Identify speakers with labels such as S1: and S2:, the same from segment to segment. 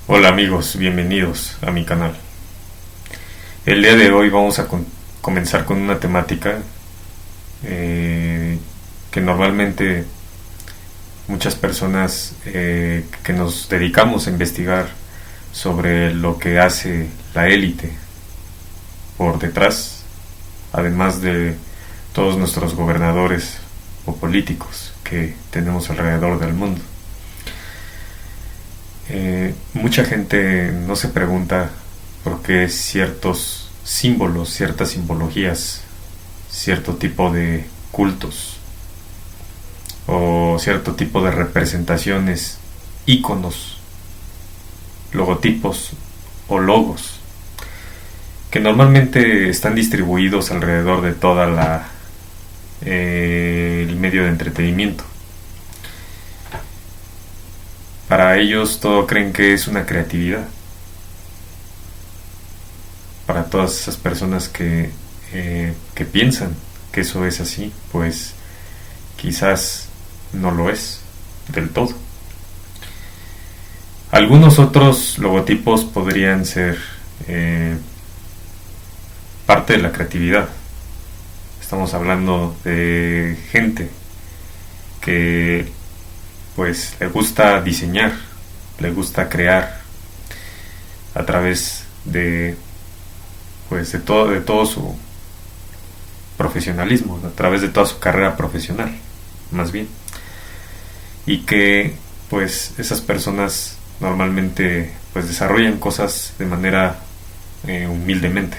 S1: Hola amigos, bienvenidos a mi canal. El día de hoy vamos a comenzar con una temática que normalmente muchas personas que nos dedicamos a investigar sobre lo que hace la élite por detrás, además de todos nuestros gobernadores o políticos que tenemos alrededor del mundo. Mucha gente no se pregunta por qué ciertos símbolos, ciertas simbologías, cierto tipo de cultos o cierto tipo de representaciones, íconos, logotipos o logos que normalmente están distribuidos alrededor de toda el medio de entretenimiento. Para ellos todo creen que es una creatividad. Para todas esas personas que piensan que eso es así, pues quizás no lo es del todo. Algunos otros logotipos podrían ser parte de la creatividad. Estamos hablando de gente que pues le gusta diseñar, le gusta crear a través de todo su profesionalismo, a través de toda su carrera profesional, más bien. Y que pues esas personas normalmente pues desarrollan cosas de manera humildemente.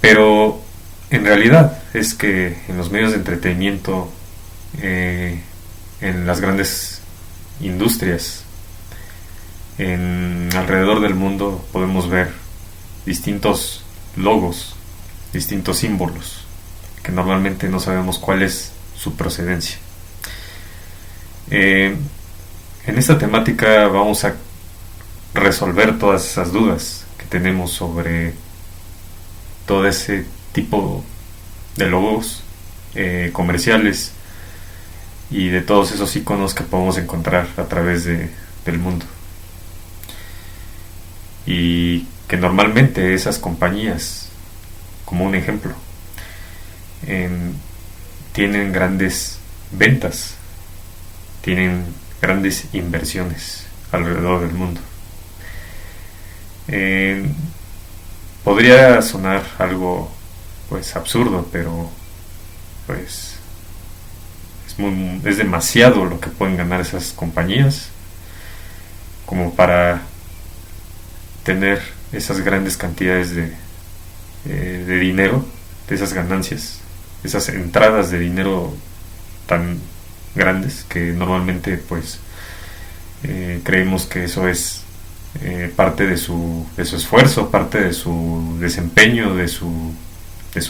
S1: Pero en realidad es que en los medios de entretenimiento, en las grandes industrias, alrededor del mundo podemos ver distintos logos, distintos símbolos que normalmente no sabemos cuál es su procedencia. En esta temática vamos a resolver todas esas dudas que tenemos sobre todo ese tipo de logos comerciales y de todos esos iconos que podemos encontrar a través del mundo, y que normalmente esas compañías, como un ejemplo, tienen grandes ventas, tienen grandes inversiones alrededor del mundo. Podría sonar algo pues absurdo, pero pues es demasiado lo que pueden ganar esas compañías como para tener esas grandes cantidades de dinero, de esas ganancias, esas entradas de dinero tan grandes que normalmente pues creemos que eso es parte de su esfuerzo, parte de su desempeño, de su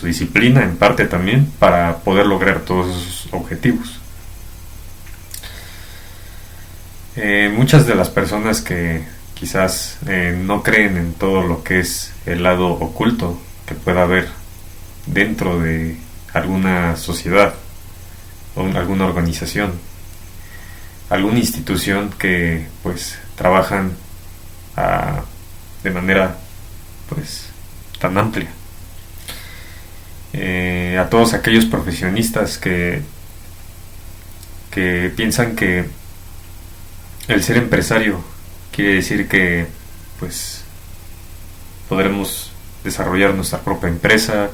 S1: disciplina, en parte también, para poder lograr todos esos objetivos. Muchas de las personas que quizás no creen en todo lo que es el lado oculto que pueda haber dentro de alguna sociedad o alguna organización, alguna institución que pues trabajan de manera pues tan amplia. A todos aquellos profesionistas que piensan que el ser empresario quiere decir que pues podremos desarrollar nuestra propia empresa,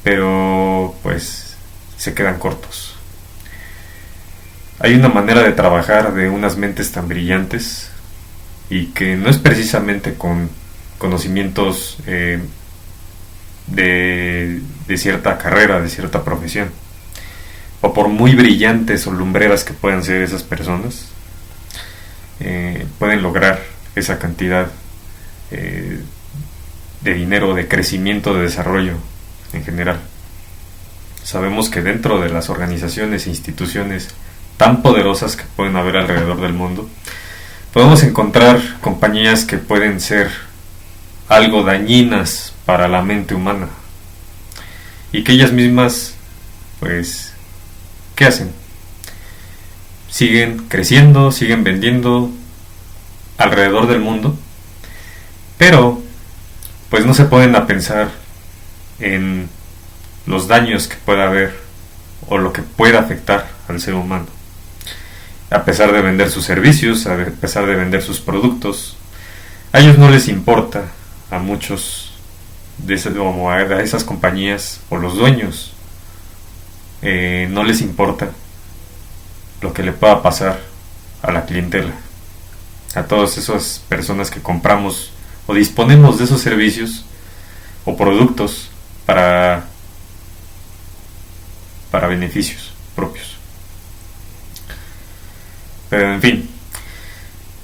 S1: pero pues se quedan cortos. Hay una manera de trabajar de unas mentes tan brillantes y que no es precisamente con conocimientos de cierta carrera, de cierta profesión, o por muy brillantes o lumbreras que puedan ser esas personas, pueden lograr esa cantidad de dinero, de crecimiento, de desarrollo en general. Sabemos que dentro de las organizaciones e instituciones tan poderosas que pueden haber alrededor del mundo, podemos encontrar compañías que pueden ser algo dañinas para la mente humana y que ellas mismas pues ¿qué hacen? Siguen creciendo, siguen vendiendo alrededor del mundo, pero pues no se ponen a pensar en los daños que pueda haber o lo que pueda afectar al ser humano. A pesar de vender sus servicios, a pesar de vender sus productos, a ellos no les importa, a muchos de esas compañías o los dueños, no les importa lo que le pueda pasar a la clientela, a todas esas personas que compramos o disponemos de esos servicios o productos para beneficios propios. Pero en fin,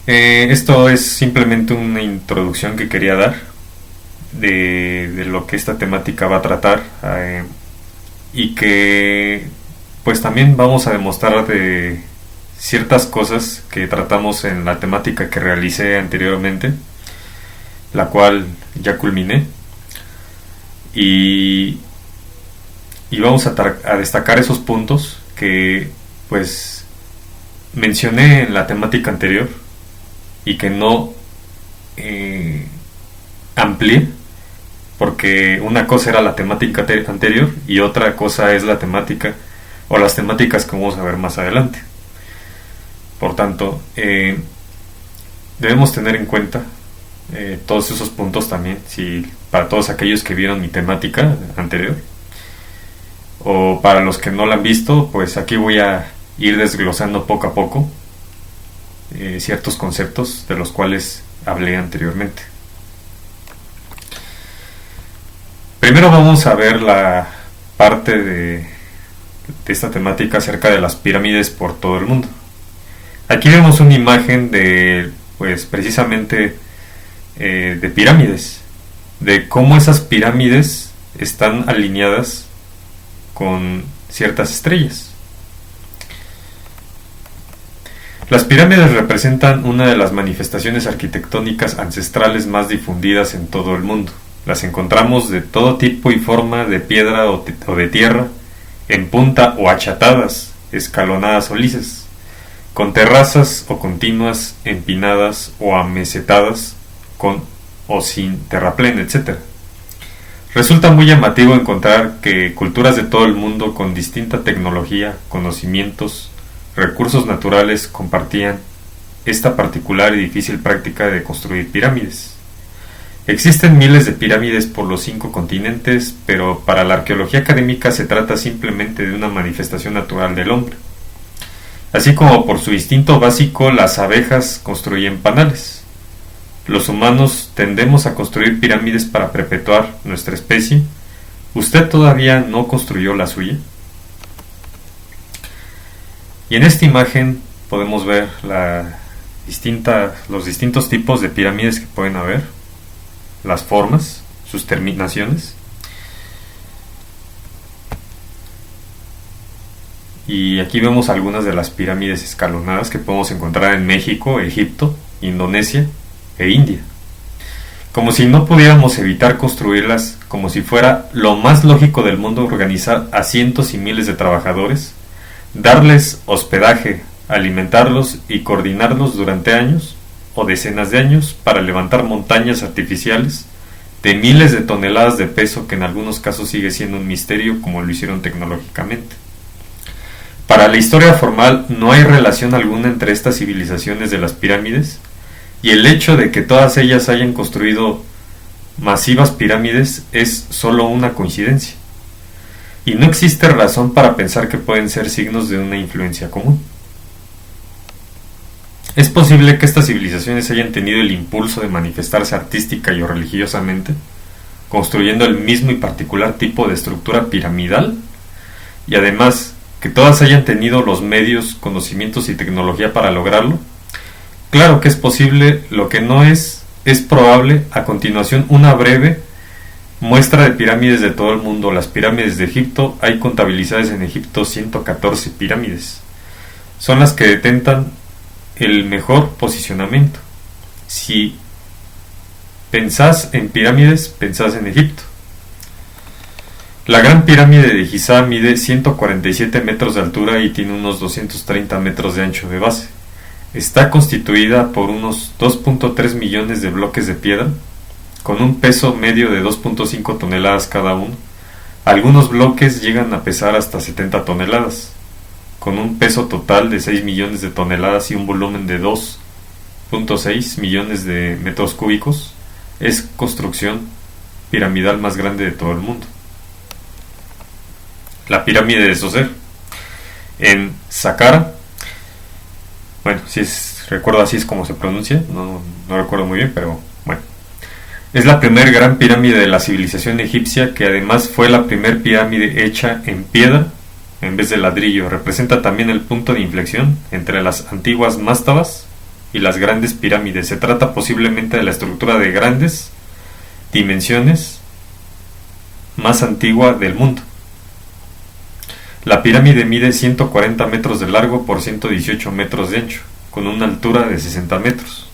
S1: esto es simplemente una introducción que quería dar de lo que esta temática va a tratar, y que pues también vamos a demostrar de ciertas cosas que tratamos en la temática que realicé anteriormente, la cual ya culminé, y vamos a destacar esos puntos que pues mencioné en la temática anterior y que no amplié, porque una cosa era la temática anterior y otra cosa es la temática o las temáticas que vamos a ver más adelante. Por tanto, debemos tener en cuenta todos esos puntos también, para todos aquellos que vieron mi temática anterior, o para los que no la han visto, pues aquí voy a ir desglosando poco a poco ciertos conceptos de los cuales hablé anteriormente. Primero vamos a ver la parte de esta temática acerca de las pirámides por todo el mundo. Aquí vemos una imagen de, pues precisamente, de pirámides, de cómo esas pirámides están alineadas con ciertas estrellas. Las pirámides representan una de las manifestaciones arquitectónicas ancestrales más difundidas en todo el mundo. Las encontramos de todo tipo y forma, de piedra o de tierra, en punta o achatadas, escalonadas o lisas, con terrazas o continuas, empinadas o amesetadas, con o sin terraplén, etc. Resulta muy llamativo encontrar que culturas de todo el mundo con distinta tecnología, conocimientos, recursos naturales compartían esta particular y difícil práctica de construir pirámides. Existen miles de pirámides por los 5 continentes, pero para la arqueología académica se trata simplemente de una manifestación natural del hombre. Así como por su instinto básico las abejas construyen panales, los humanos tendemos a construir pirámides para perpetuar nuestra especie. ¿Usted todavía no construyó la suya? Y en esta imagen podemos ver los distintos tipos de pirámides que pueden haber, las formas, sus terminaciones. Y aquí vemos algunas de las pirámides escalonadas que podemos encontrar en México, Egipto, Indonesia e India. Como si no pudiéramos evitar construirlas, como si fuera lo más lógico del mundo organizar a cientos y miles de trabajadores, darles hospedaje, alimentarlos y coordinarlos durante años o decenas de años para levantar montañas artificiales de miles de toneladas de peso, que en algunos casos sigue siendo un misterio como lo hicieron tecnológicamente. Para la historia formal no hay relación alguna entre estas civilizaciones de las pirámides y el hecho de que todas ellas hayan construido masivas pirámides es solo una coincidencia, y no existe razón para pensar que pueden ser signos de una influencia común. Es posible que estas civilizaciones hayan tenido el impulso de manifestarse artística y o religiosamente, construyendo el mismo y particular tipo de estructura piramidal, y además que todas hayan tenido los medios, conocimientos y tecnología para lograrlo. Claro que es posible, lo que no es probable. A continuación, una breve muestra de pirámides de todo el mundo. Las pirámides de Egipto, hay contabilizadas en Egipto 114 pirámides. Son las que detentan el mejor posicionamiento. Si pensás en pirámides, pensás en Egipto. La Gran Pirámide de Giza mide 147 metros de altura y tiene unos 230 metros de ancho de base. Está constituida por unos 2.3 millones de bloques de piedra, con un peso medio de 2.5 toneladas cada uno. Algunos bloques llegan a pesar hasta 70 toneladas, con un peso total de 6 millones de toneladas y un volumen de 2.6 millones de metros cúbicos. Es construcción piramidal más grande de todo el mundo. La pirámide de Djoser en Saqqara, bueno, si recuerdo así es como se pronuncia, no recuerdo muy bien, pero bueno, es la primer gran pirámide de la civilización egipcia, que además fue la primer pirámide hecha en piedra en vez de ladrillo. Representa también el punto de inflexión entre las antiguas mastabas y las grandes pirámides. Se trata posiblemente de la estructura de grandes dimensiones más antigua del mundo. La pirámide mide 140 metros de largo por 118 metros de ancho, con una altura de 60 metros.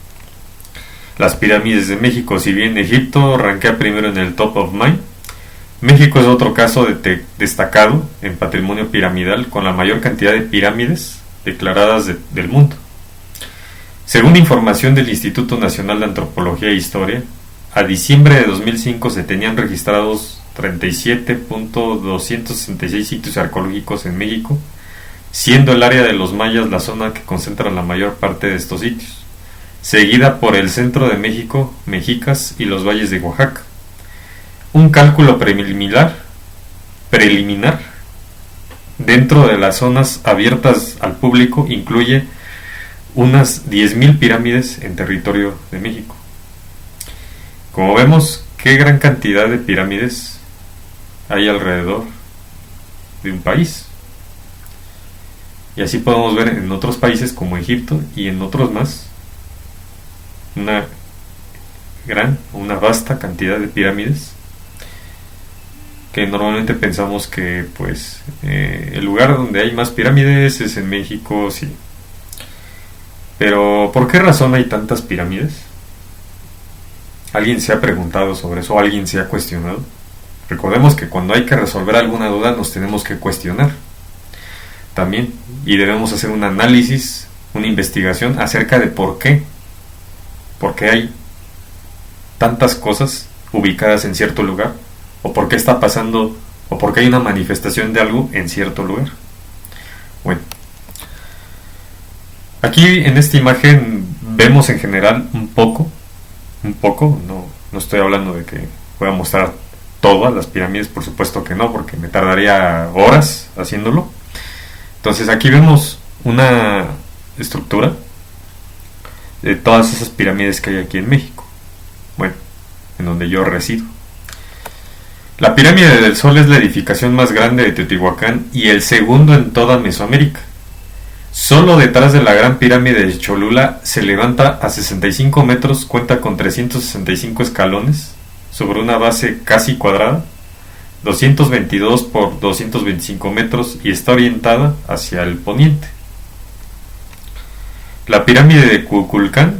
S1: Las pirámides de México, si bien Egipto rankea primero en el top of mind, México es otro caso destacado en patrimonio piramidal, con la mayor cantidad de pirámides declaradas del mundo. Según información del Instituto Nacional de Antropología e Historia, a diciembre de 2005 se tenían registrados 37.266 sitios arqueológicos en México, siendo el área de los mayas la zona que concentra la mayor parte de estos sitios, seguida por el centro de México, Mexicas y los valles de Oaxaca. Un cálculo preliminar dentro de las zonas abiertas al público incluye unas 10.000 pirámides en territorio de México. Como vemos, qué gran cantidad de pirámides hay alrededor de un país. Y así podemos ver en otros países como Egipto y en otros más una vasta cantidad de pirámides, que normalmente pensamos que pues el lugar donde hay más pirámides es en México, sí. Pero ¿por qué razón hay tantas pirámides? ¿Alguien se ha preguntado sobre eso? ¿Alguien se ha cuestionado? Recordemos que cuando hay que resolver alguna duda nos tenemos que cuestionar también, y debemos hacer un análisis, una investigación acerca de por qué hay tantas cosas ubicadas en cierto lugar, o por qué está pasando, o por qué hay una manifestación de algo en cierto lugar. Bueno, aquí en esta imagen vemos en general un poco, no estoy hablando de que voy a mostrar todas las pirámides, por supuesto que no, porque me tardaría horas haciéndolo. Entonces aquí vemos una estructura de todas esas pirámides que hay aquí en México, bueno, en donde yo resido. La pirámide del Sol es la edificación más grande de Teotihuacán y el segundo en toda Mesoamérica. Solo detrás de la gran pirámide de Cholula se levanta a 65 metros, cuenta con 365 escalones sobre una base casi cuadrada, 222 por 225 metros, y está orientada hacia el poniente. La pirámide de Kukulcán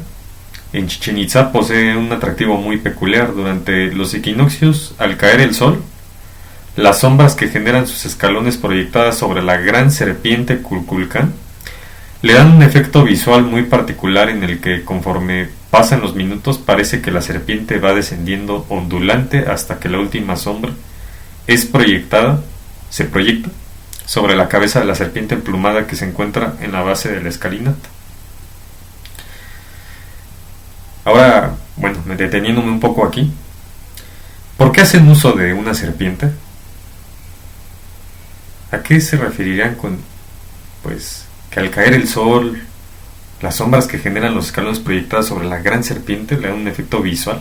S1: en Chichén Itzá posee un atractivo muy peculiar. Durante los equinoccios, al caer el sol, las sombras que generan sus escalones proyectadas sobre la gran serpiente Kukulcán le dan un efecto visual muy particular, en el que conforme pasan los minutos parece que la serpiente va descendiendo ondulante hasta que la última sombra se proyecta sobre la cabeza de la serpiente emplumada que se encuentra en la base de la escalinata. Ahora, bueno, deteniéndome un poco aquí, ¿por qué hacen uso de una serpiente? ¿A qué se referirían con, pues, que al caer el sol, las sombras que generan los escalones proyectadas sobre la gran serpiente le dan un efecto visual?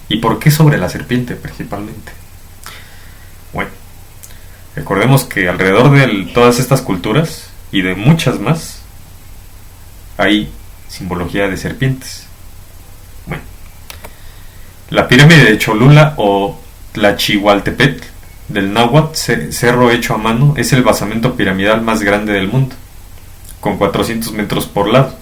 S1: ¿Y por qué sobre la serpiente principalmente? Bueno, recordemos que alrededor de todas estas culturas y de muchas más hay simbología de serpientes. Bueno, la pirámide de Cholula o Tlachihualtepetl del náhuatl, cerro hecho a mano, es el basamento piramidal más grande del mundo, con 400 metros por lado.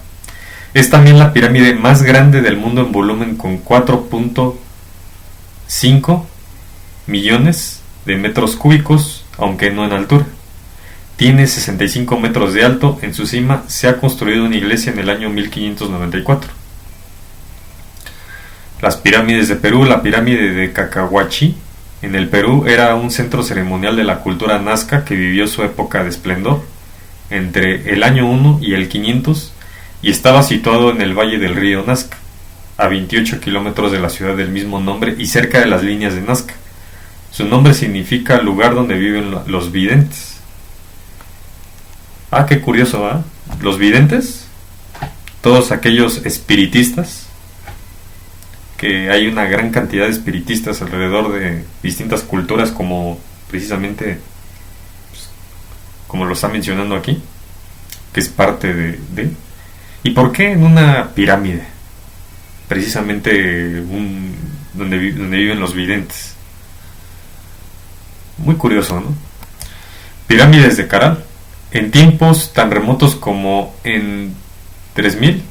S1: Es también la pirámide más grande del mundo en volumen, con 4.5 millones de metros cúbicos, aunque no en altura. Tiene 65 metros de alto. En su cima se ha construido una iglesia en el año 1594. Las pirámides de Perú. La pirámide de Cacahuachi en el Perú era un centro ceremonial de la cultura nazca que vivió su época de esplendor entre el año 1 y el 500 y estaba situado en el valle del río Nazca, a 28 kilómetros de la ciudad del mismo nombre y cerca de las líneas de Nazca. Su nombre significa lugar donde viven los videntes. Ah, qué curioso, ¿ah? Los videntes, todos aquellos espiritistas, que hay una gran cantidad de espiritistas alrededor de distintas culturas, como precisamente pues, como lo está mencionando aquí, que es parte de. ¿Y por qué en una pirámide? Precisamente donde viven los videntes. Muy curioso, ¿no? Pirámides de Caral. En tiempos tan remotos como en 3000,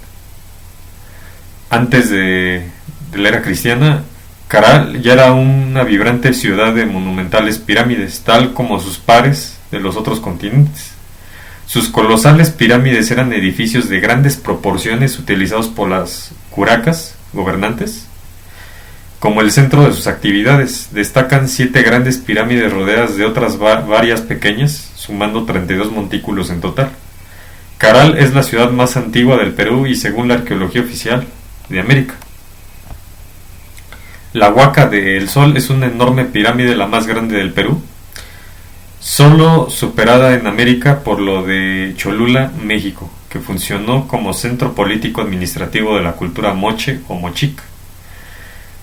S1: antes de la era cristiana, Caral ya era una vibrante ciudad de monumentales pirámides, tal como sus pares de los otros continentes. Sus colosales pirámides eran edificios de grandes proporciones utilizados por las curacas, gobernantes, como el centro de sus actividades. Destacan 7 grandes pirámides rodeadas de otras varias pequeñas, sumando 32 montículos en total. Caral es la ciudad más antigua del Perú y según la arqueología oficial de América. La Huaca del Sol es una enorme pirámide, la más grande del Perú, solo superada en América por lo de Cholula, México, que funcionó como centro político administrativo de la cultura moche o mochica.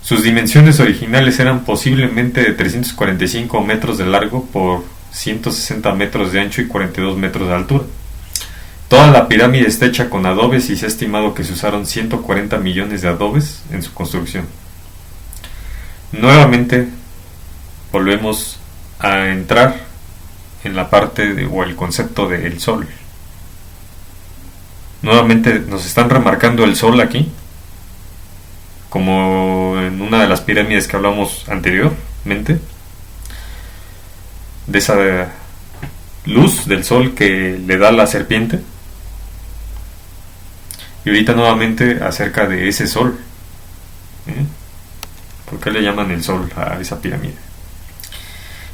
S1: Sus dimensiones originales eran posiblemente de 345 metros de largo por 160 metros de ancho y 42 metros de altura. Toda la pirámide está hecha con adobes y se ha estimado que se usaron 140 millones de adobes en su construcción. Nuevamente volvemos a entrar en la parte o el concepto del sol. Nuevamente nos están remarcando el sol aquí, como en una de las pirámides que hablamos anteriormente, de esa luz del sol que le da la serpiente. Y ahorita nuevamente acerca de ese sol. ¿Por qué le llaman el sol a esa pirámide?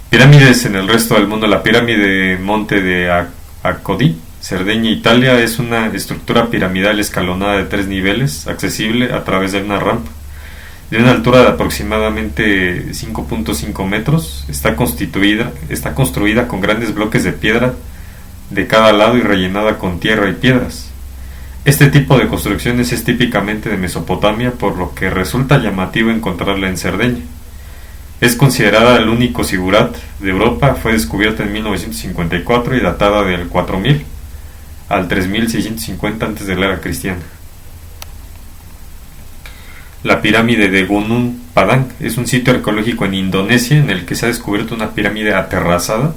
S1: Pirámides en el resto del mundo. La pirámide Monte de Acodí, Cerdeña, Italia, es una estructura piramidal escalonada de 3 niveles, accesible a través de una rampa. De una altura de aproximadamente 5.5 metros, está construida con grandes bloques de piedra de cada lado y rellenada con tierra y piedras. Este tipo de construcciones es típicamente de Mesopotamia, por lo que resulta llamativo encontrarla en Cerdeña. Es considerada el único zigurat de Europa, fue descubierta en 1954 y datada del 4000 al 3650 antes de la era cristiana. La pirámide de Gunung Padang es un sitio arqueológico en Indonesia en el que se ha descubierto una pirámide aterrazada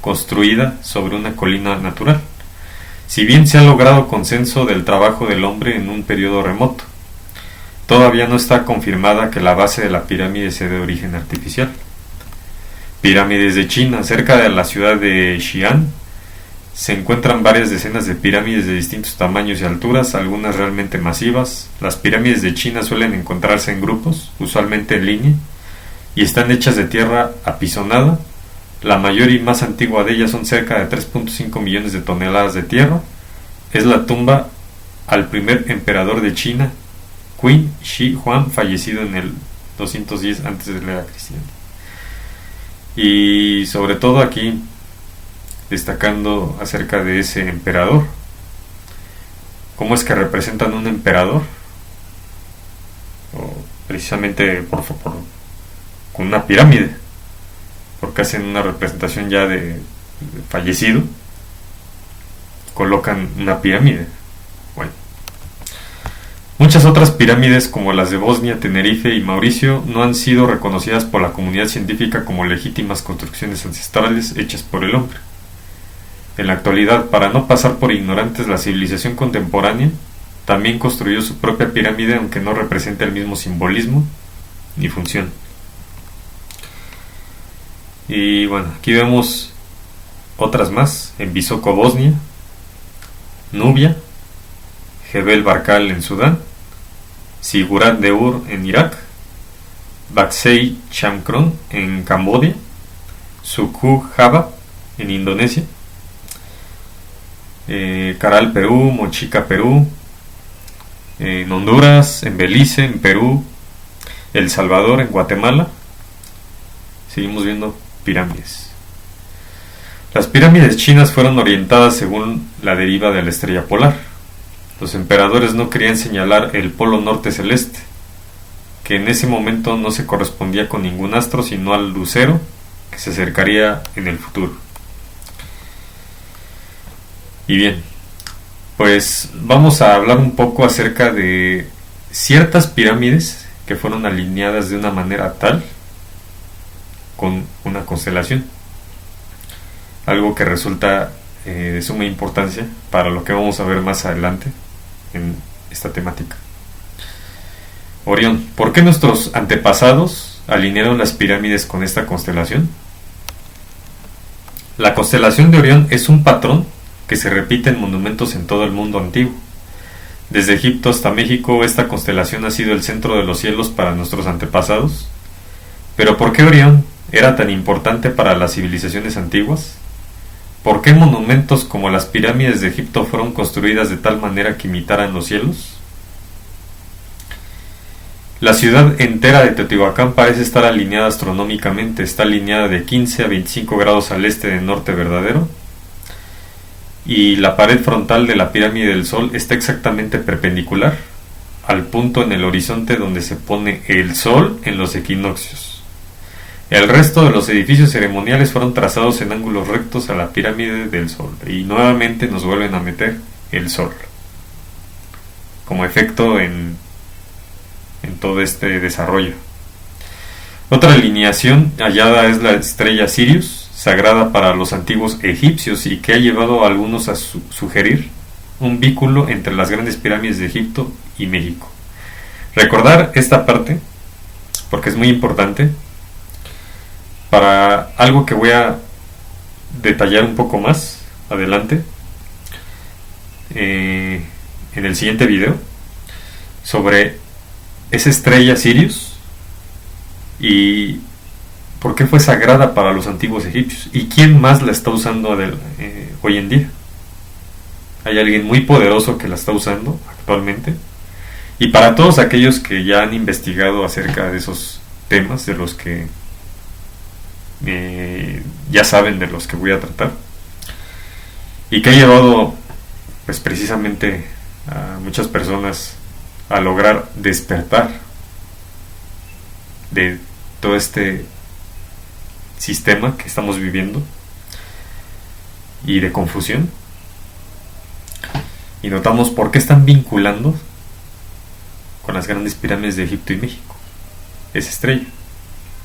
S1: construida sobre una colina natural. Si bien se ha logrado consenso del trabajo del hombre en un periodo remoto, todavía no está confirmada que la base de la pirámide sea de origen artificial. Pirámides de China. Cerca de la ciudad de Xi'an se encuentran varias decenas de pirámides de distintos tamaños y alturas, algunas realmente masivas. Las pirámides de China suelen encontrarse en grupos, usualmente en línea, y están hechas de tierra apisonada. La mayor y más antigua de ellas son cerca de 3.5 millones de toneladas de tierra. Es la tumba al primer emperador de China, Qin Shi Huang, fallecido en el 210 antes de la era cristiana. Y sobre todo aquí destacando acerca de ese emperador. ¿Cómo es que representan un emperador? O precisamente con una pirámide, porque hacen una representación ya de fallecido, colocan una pirámide. Bueno, muchas otras pirámides como las de Bosnia, Tenerife y Mauricio no han sido reconocidas por la comunidad científica como legítimas construcciones ancestrales hechas por el hombre. En la actualidad, para no pasar por ignorantes, la civilización contemporánea también construyó su propia pirámide, aunque no representa el mismo simbolismo ni función. Y bueno, aquí vemos otras más en Visoko, Bosnia, Nubia, Jebel Barkal en Sudán, Sigurat de Ur en Irak, Baksei Chamkron en Camboya, Suku Java en Indonesia, Caral, Perú, Mochica, Perú, en Honduras, en Belice, en Perú, El Salvador, en Guatemala. Seguimos viendo pirámides. Las pirámides chinas fueron orientadas según la deriva de la estrella polar. Los emperadores no querían señalar el polo norte celeste, que en ese momento no se correspondía con ningún astro, sino al lucero que se acercaría en el futuro. Y bien, pues vamos a hablar un poco acerca de ciertas pirámides que fueron alineadas de una manera tal con una constelación. Algo que resulta de suma importancia para lo que vamos a ver más adelante en esta temática. Orión. ¿Por qué nuestros antepasados alinearon las pirámides con esta constelación? La constelación de Orión es un patrón que se repite en monumentos en todo el mundo antiguo. Desde Egipto hasta México, esta constelación ha sido el centro de los cielos para nuestros antepasados. Pero ¿por qué Orión era tan importante para las civilizaciones antiguas? ¿Por qué monumentos como las pirámides de Egipto fueron construidas de tal manera que imitaran los cielos? La ciudad entera de Teotihuacán parece estar alineada astronómicamente. Está alineada de 15 a 25 grados al este del norte verdadero, y la pared frontal de la pirámide del Sol está exactamente perpendicular al punto en el horizonte donde se pone el Sol en los equinoccios. El resto de los edificios ceremoniales fueron trazados en ángulos rectos a la pirámide del Sol, y nuevamente nos vuelven a meter el Sol como efecto en todo este desarrollo. Otra alineación hallada es la estrella Sirius, sagrada para los antiguos egipcios, y que ha llevado a algunos a sugerir un vínculo entre las grandes pirámides de Egipto y México. Recordar esta parte porque es muy importante para algo que voy a detallar un poco más adelante en el siguiente video sobre esa estrella Sirius y por qué fue sagrada para los antiguos egipcios y quién más la está usando hoy en día. Hay alguien muy poderoso que la está usando actualmente, y para todos aquellos que ya han investigado acerca de esos temas de los que ya saben de los que voy a tratar, y que ha llevado pues precisamente a muchas personas a lograr despertar de todo este sistema que estamos viviendo y de confusión. Y notamos por qué están vinculando con las grandes pirámides de Egipto y México esa estrella.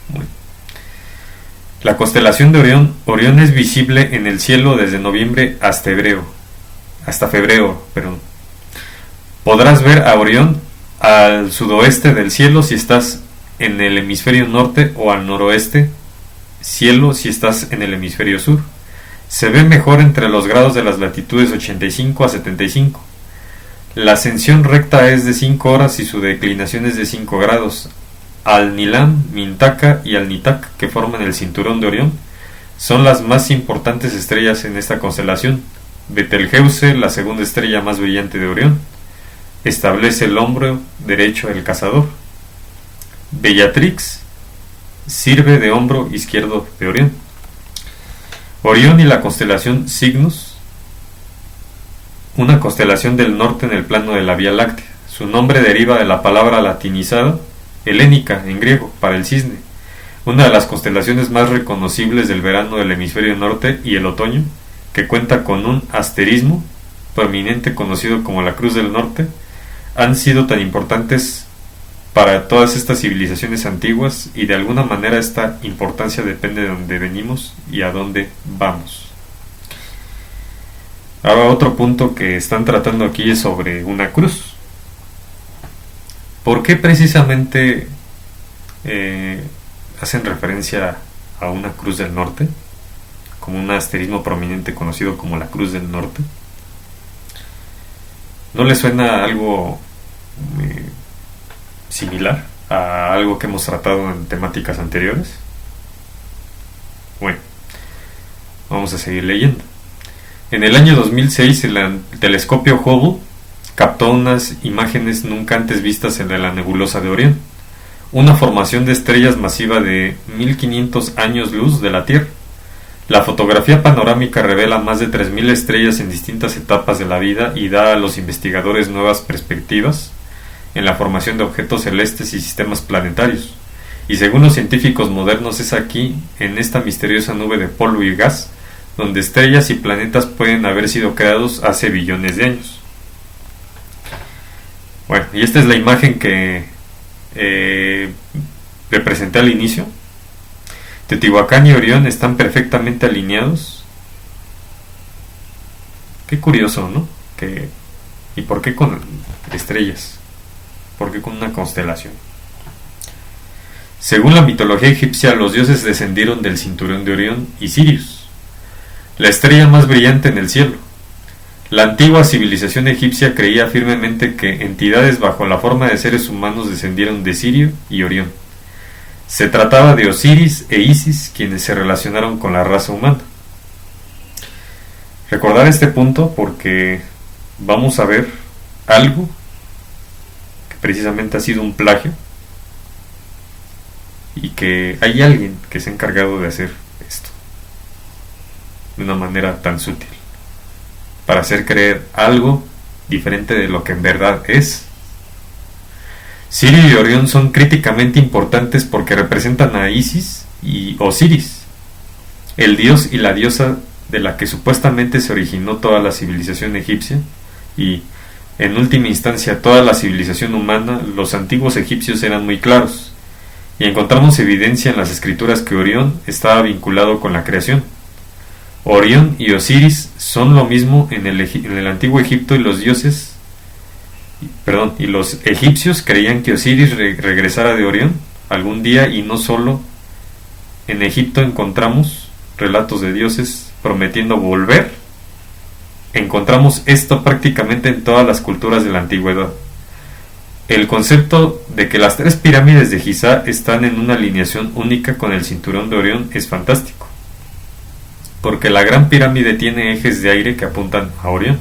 S1: Bueno, la constelación de Orión es visible en el cielo desde noviembre hasta febrero. Podrás ver a Orión al sudoeste del cielo si estás en el hemisferio norte, o al noroeste cielo si estás en el hemisferio sur. Se ve mejor entre los grados de las latitudes 85 a 75. La ascensión recta es de 5 horas y su declinación es de 5 grados. Al-Nilam, Mintaka y Al-Nitak, que forman el cinturón de Orión, son las más importantes estrellas en esta constelación. Betelgeuse, la segunda estrella más brillante de Orión, establece el hombro derecho del cazador. Bellatrix sirve de hombro izquierdo de Orión. Orión y la constelación Cygnus, una constelación del norte en el plano de la Vía Láctea. Su nombre deriva de la palabra latinizada helénica en griego para el cisne, una de las constelaciones más reconocibles del verano del hemisferio norte y el otoño, que cuenta con un asterismo prominente conocido como la Cruz del Norte. Han sido tan importantes para todas estas civilizaciones antiguas, y de alguna manera esta importancia depende de dónde venimos y a dónde vamos. Ahora, otro punto que están tratando aquí es sobre una cruz. ¿Por qué precisamente hacen referencia a una cruz del norte como un asterismo prominente conocido como la Cruz del Norte. ¿No le suena algo similar a algo que hemos tratado en temáticas anteriores? Bueno, vamos a seguir leyendo. En el año 2006, el telescopio Hubble captó unas imágenes nunca antes vistas en la nebulosa de Orión, una formación de estrellas masiva de 1500 años luz de la Tierra. La fotografía panorámica revela más de 3000 estrellas en distintas etapas de la vida y da a los investigadores nuevas perspectivas en la formación de objetos celestes y sistemas planetarios. Y según los científicos modernos, es aquí, en esta misteriosa nube de polvo y gas, donde estrellas y planetas pueden haber sido creados hace billones de años. Bueno, y esta es la imagen que representé al inicio. Teotihuacán y Orión están perfectamente alineados. Qué curioso, ¿no? ¿Y por qué con estrellas? ¿Por qué con una constelación? Según la mitología egipcia, los dioses descendieron del cinturón de Orión y Sirius, la estrella más brillante en el cielo. La antigua civilización egipcia creía firmemente que entidades bajo la forma de seres humanos descendieron de Sirio y Orión. Se trataba de Osiris e Isis, quienes se relacionaron con la raza humana. Recordar este punto porque vamos a ver algo que precisamente ha sido un plagio y que hay alguien que se ha encargado de hacer esto de una manera tan sutil para hacer creer algo diferente de lo que en verdad es. Sirio y Orión son críticamente importantes porque representan a Isis y Osiris, el dios y la diosa de la que supuestamente se originó toda la civilización egipcia y, en última instancia, toda la civilización humana. Los antiguos egipcios eran muy claros, y encontramos evidencia en las escrituras que Orión estaba vinculado con la creación. Orión y Osiris son lo mismo en el antiguo Egipto, y los egipcios creían que Osiris regresara de Orión algún día, y no solo en Egipto encontramos relatos de dioses prometiendo volver. Encontramos esto prácticamente en todas las culturas de la antigüedad. El concepto de que las 3 pirámides de Giza están en una alineación única con el cinturón de Orión es fantástico, porque la Gran Pirámide tiene ejes de aire que apuntan a Orión.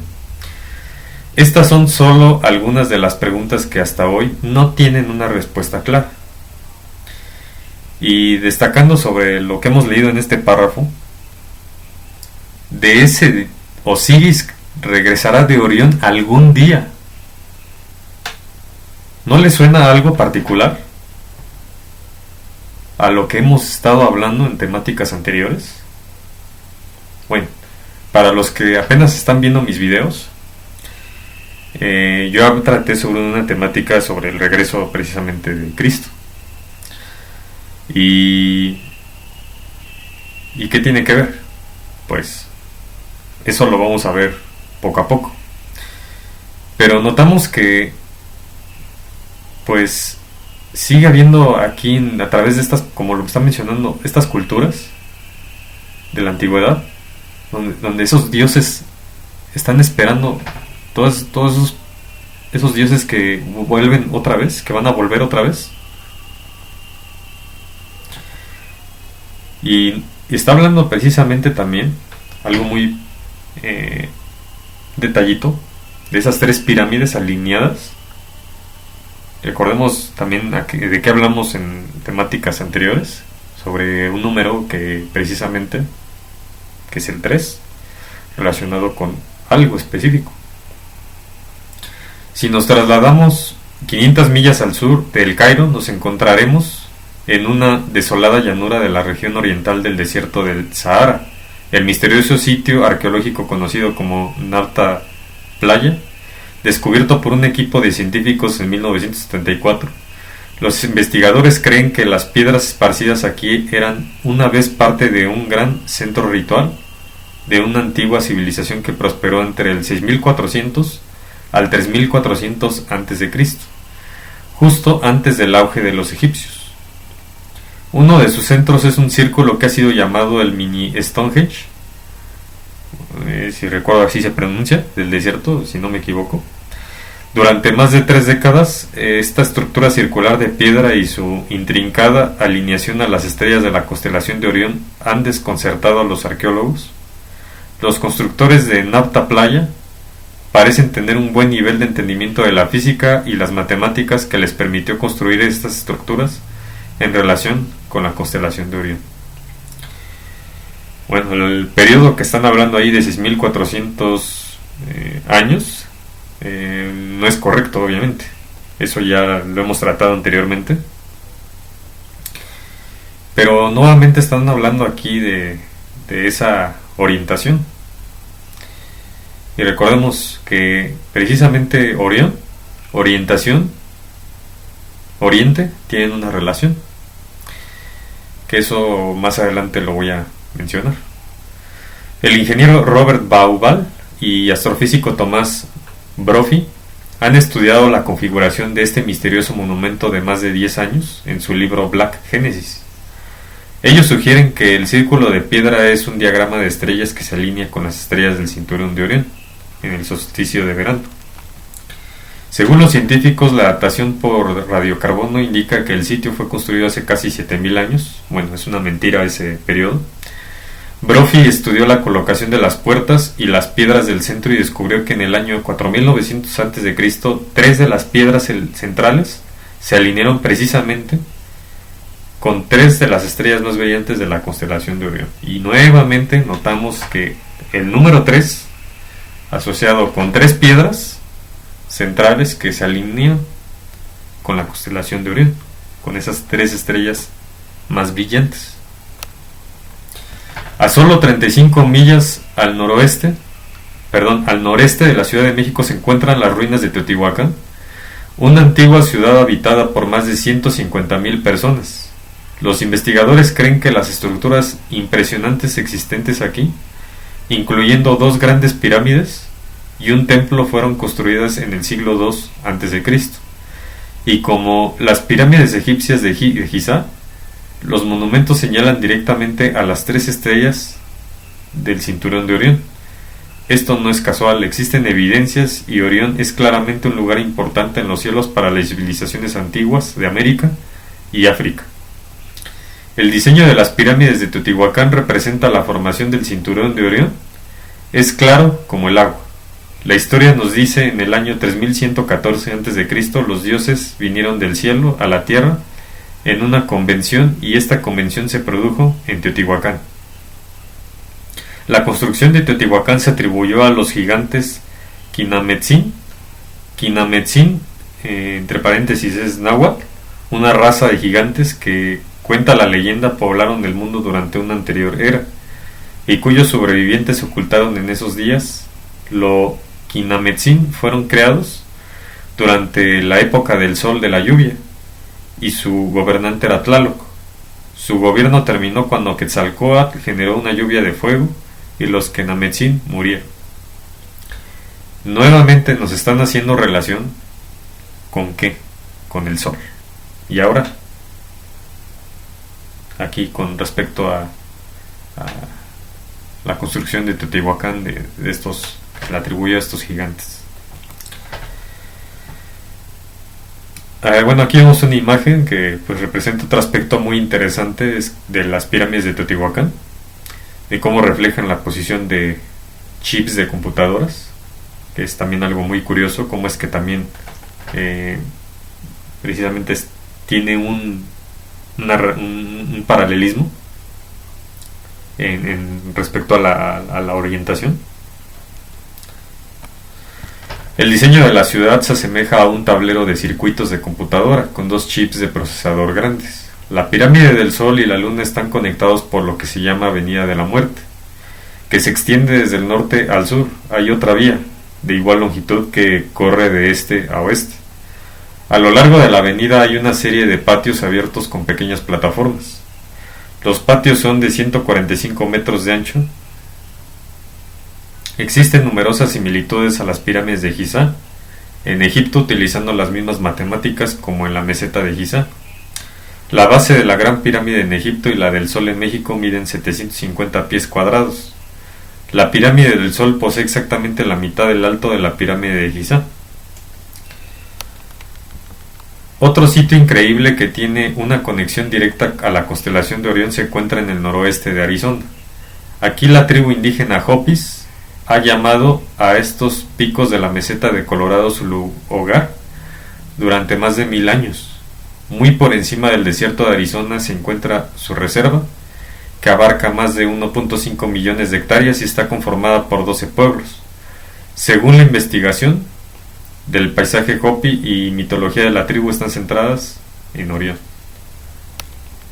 S1: Estas son solo algunas de las preguntas que hasta hoy no tienen una respuesta clara. Y destacando sobre lo que hemos leído en este párrafo, de ese Osiris regresará de Orión algún día. ¿No le suena algo particular a lo que hemos estado hablando en temáticas anteriores? Bueno, para los que apenas están viendo mis videos, yo traté sobre una temática sobre el regreso precisamente de Cristo. ¿Y qué tiene que ver? Pues eso lo vamos a ver poco a poco. Pero notamos que pues sigue habiendo aquí, a través de estas, como lo están mencionando, estas culturas de la antigüedad, donde esos dioses están esperando, todos esos dioses que vuelven otra vez, que van a volver otra vez. Y está hablando precisamente también algo muy detallito de esas 3 pirámides alineadas. Recordemos también de qué hablamos en temáticas anteriores, sobre un número que precisamente, que es el 3, relacionado con algo específico. Si nos trasladamos 500 millas al sur de El Cairo, nos encontraremos en una desolada llanura de la región oriental del desierto del Sahara, el misterioso sitio arqueológico conocido como Nabta Playa, descubierto por un equipo de científicos en 1974. Los investigadores creen que las piedras esparcidas aquí eran una vez parte de un gran centro ritual de una antigua civilización que prosperó entre el 6400 al 3400 a.C., justo antes del auge de los egipcios. Uno de sus centros es un círculo que ha sido llamado el mini Stonehenge, si recuerdo así se pronuncia, del desierto, si no me equivoco. Durante más de 3 décadas, esta estructura circular de piedra y su intrincada alineación a las estrellas de la constelación de Orión han desconcertado a los arqueólogos. Los constructores de Nabta Playa parecen tener un buen nivel de entendimiento de la física y las matemáticas que les permitió construir estas estructuras en relación con la constelación de Orión. Bueno, el periodo que están hablando ahí de 6.400 años no es correcto, obviamente. Eso ya lo hemos tratado anteriormente. Pero nuevamente están hablando aquí de esa orientación. Y recordemos que precisamente Orión, orientación, oriente, tienen una relación. Que eso más adelante lo voy a mencionar. El ingeniero Robert Bauval y astrofísico Tomás Brophy han estudiado la configuración de este misterioso monumento de más de 10 años en su libro Black Genesis. Ellos sugieren que el círculo de piedra es un diagrama de estrellas que se alinea con las estrellas del cinturón de Orión en el solsticio de verano. Según los científicos, la datación por radiocarbono indica que el sitio fue construido hace casi 7.000 años. Bueno, es una mentira ese periodo. Brophy estudió la colocación de las puertas y las piedras del centro y descubrió que en el año 4900 a.C. 3 de las piedras centrales se alinearon precisamente con 3 de las estrellas más brillantes de la constelación de Orión. Y nuevamente notamos que el número 3, asociado con 3 piedras centrales que se alinean con la constelación de Orión, con esas 3 estrellas más brillantes. A solo 35 millas al noreste de la Ciudad de México se encuentran las ruinas de Teotihuacán, una antigua ciudad habitada por más de 150,000 personas. Los investigadores creen que las estructuras impresionantes existentes aquí, incluyendo 2 grandes pirámides y un templo, fueron construidas en el siglo II a.C. Y como las pirámides egipcias de Giza, los monumentos señalan directamente a las 3 estrellas del cinturón de Orión. Esto no es casual, existen evidencias y Orión es claramente un lugar importante en los cielos para las civilizaciones antiguas de América y África. El diseño de las pirámides de Teotihuacán representa la formación del cinturón de Orión. Es claro como el agua. La historia nos dice en el año 3114 a.C. los dioses vinieron del cielo a la tierra en una convención y esta convención se produjo en Teotihuacán. La construcción de Teotihuacán se atribuyó a los gigantes Quinametzin, entre paréntesis es náhuatl, una raza de gigantes que, cuenta la leyenda, poblaron el mundo durante una anterior era y cuyos sobrevivientes se ocultaron en esos días. Los Quinametzin fueron creados durante la época del sol de la lluvia y su gobernante era Tlaloc. Su gobierno terminó cuando Quetzalcóatl generó una lluvia de fuego y los Quinametzin murieron. Nuevamente nos están haciendo relación ¿con qué? Con el sol. Y ahora, aquí con respecto a la construcción de Teotihuacán, de estos, la atribuyó a estos gigantes. Bueno, aquí vemos una imagen que pues representa otro aspecto muy interesante de las pirámides de Teotihuacán, de cómo reflejan la posición de chips de computadoras, que es también algo muy curioso, cómo es que también precisamente tiene un paralelismo en respecto a la orientación. El diseño de la ciudad se asemeja a un tablero de circuitos de computadora con 2 chips de procesador grandes. La pirámide del Sol y la Luna están conectados por lo que se llama Avenida de la Muerte, que se extiende desde el norte al sur. Hay otra vía de igual longitud que corre de este a oeste. A lo largo de la avenida hay una serie de patios abiertos con pequeñas plataformas. Los patios son de 145 metros de ancho. Existen numerosas similitudes a las pirámides de Giza en Egipto, utilizando las mismas matemáticas como en la meseta de Giza. La base de la Gran Pirámide en Egipto y la del Sol en México miden 750 pies cuadrados. La pirámide del Sol posee exactamente la mitad del alto de la pirámide de Giza. Otro sitio increíble que tiene una conexión directa a la constelación de Orión se encuentra en el noroeste de Arizona. Aquí la tribu indígena Hopis ha llamado a estos picos de la meseta de Colorado su hogar durante más de 1000 años. Muy por encima del desierto de Arizona se encuentra su reserva, que abarca más de 1.5 millones de hectáreas y está conformada por 12 pueblos. Según la investigación del paisaje Hopi y mitología de la tribu están centradas en Orión.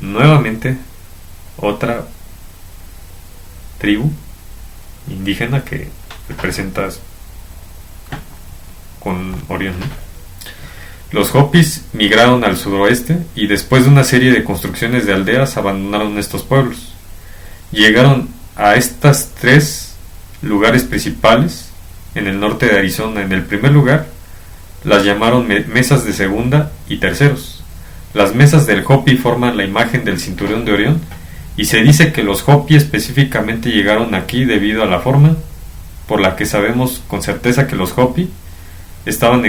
S1: Nuevamente, otra tribu indígena que representa con Orión, ¿no? Los Hopis migraron al suroeste y después de una serie de construcciones de aldeas abandonaron estos pueblos. Llegaron a estas 3 lugares principales en el norte de Arizona. En el primer lugar las llamaron mesas de segunda y terceros. Las mesas del Hopi forman la imagen del cinturón de Orión y se dice que los Hopi específicamente llegaron aquí debido a la forma por la que sabemos con certeza que los Hopi estaban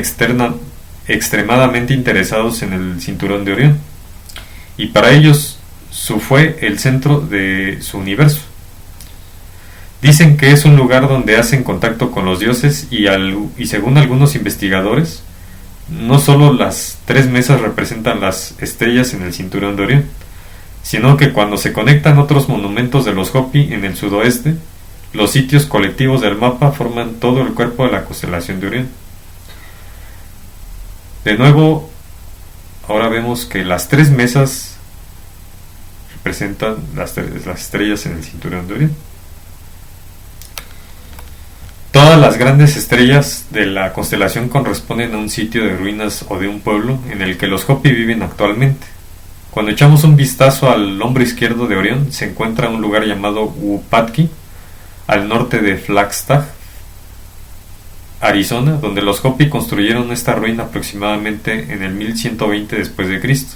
S1: extremadamente interesados en el cinturón de Orión, y para ellos fue el centro de su universo. Dicen que es un lugar donde hacen contacto con los dioses y según algunos investigadores, no solo las 3 mesas representan las estrellas en el cinturón de Orión, sino que cuando se conectan otros monumentos de los Hopi en el sudoeste, los sitios colectivos del mapa forman todo el cuerpo de la constelación de Orión. De nuevo, ahora vemos que las 3 mesas representan las estrellas en el cinturón de Orión. Todas las grandes estrellas de la constelación corresponden a un sitio de ruinas o de un pueblo en el que los Hopi viven actualmente. Cuando echamos un vistazo al hombro izquierdo de Orión, se encuentra un lugar llamado Wupatki, al norte de Flagstaff, Arizona, donde los Hopi construyeron esta ruina aproximadamente en el 1120 después de Cristo.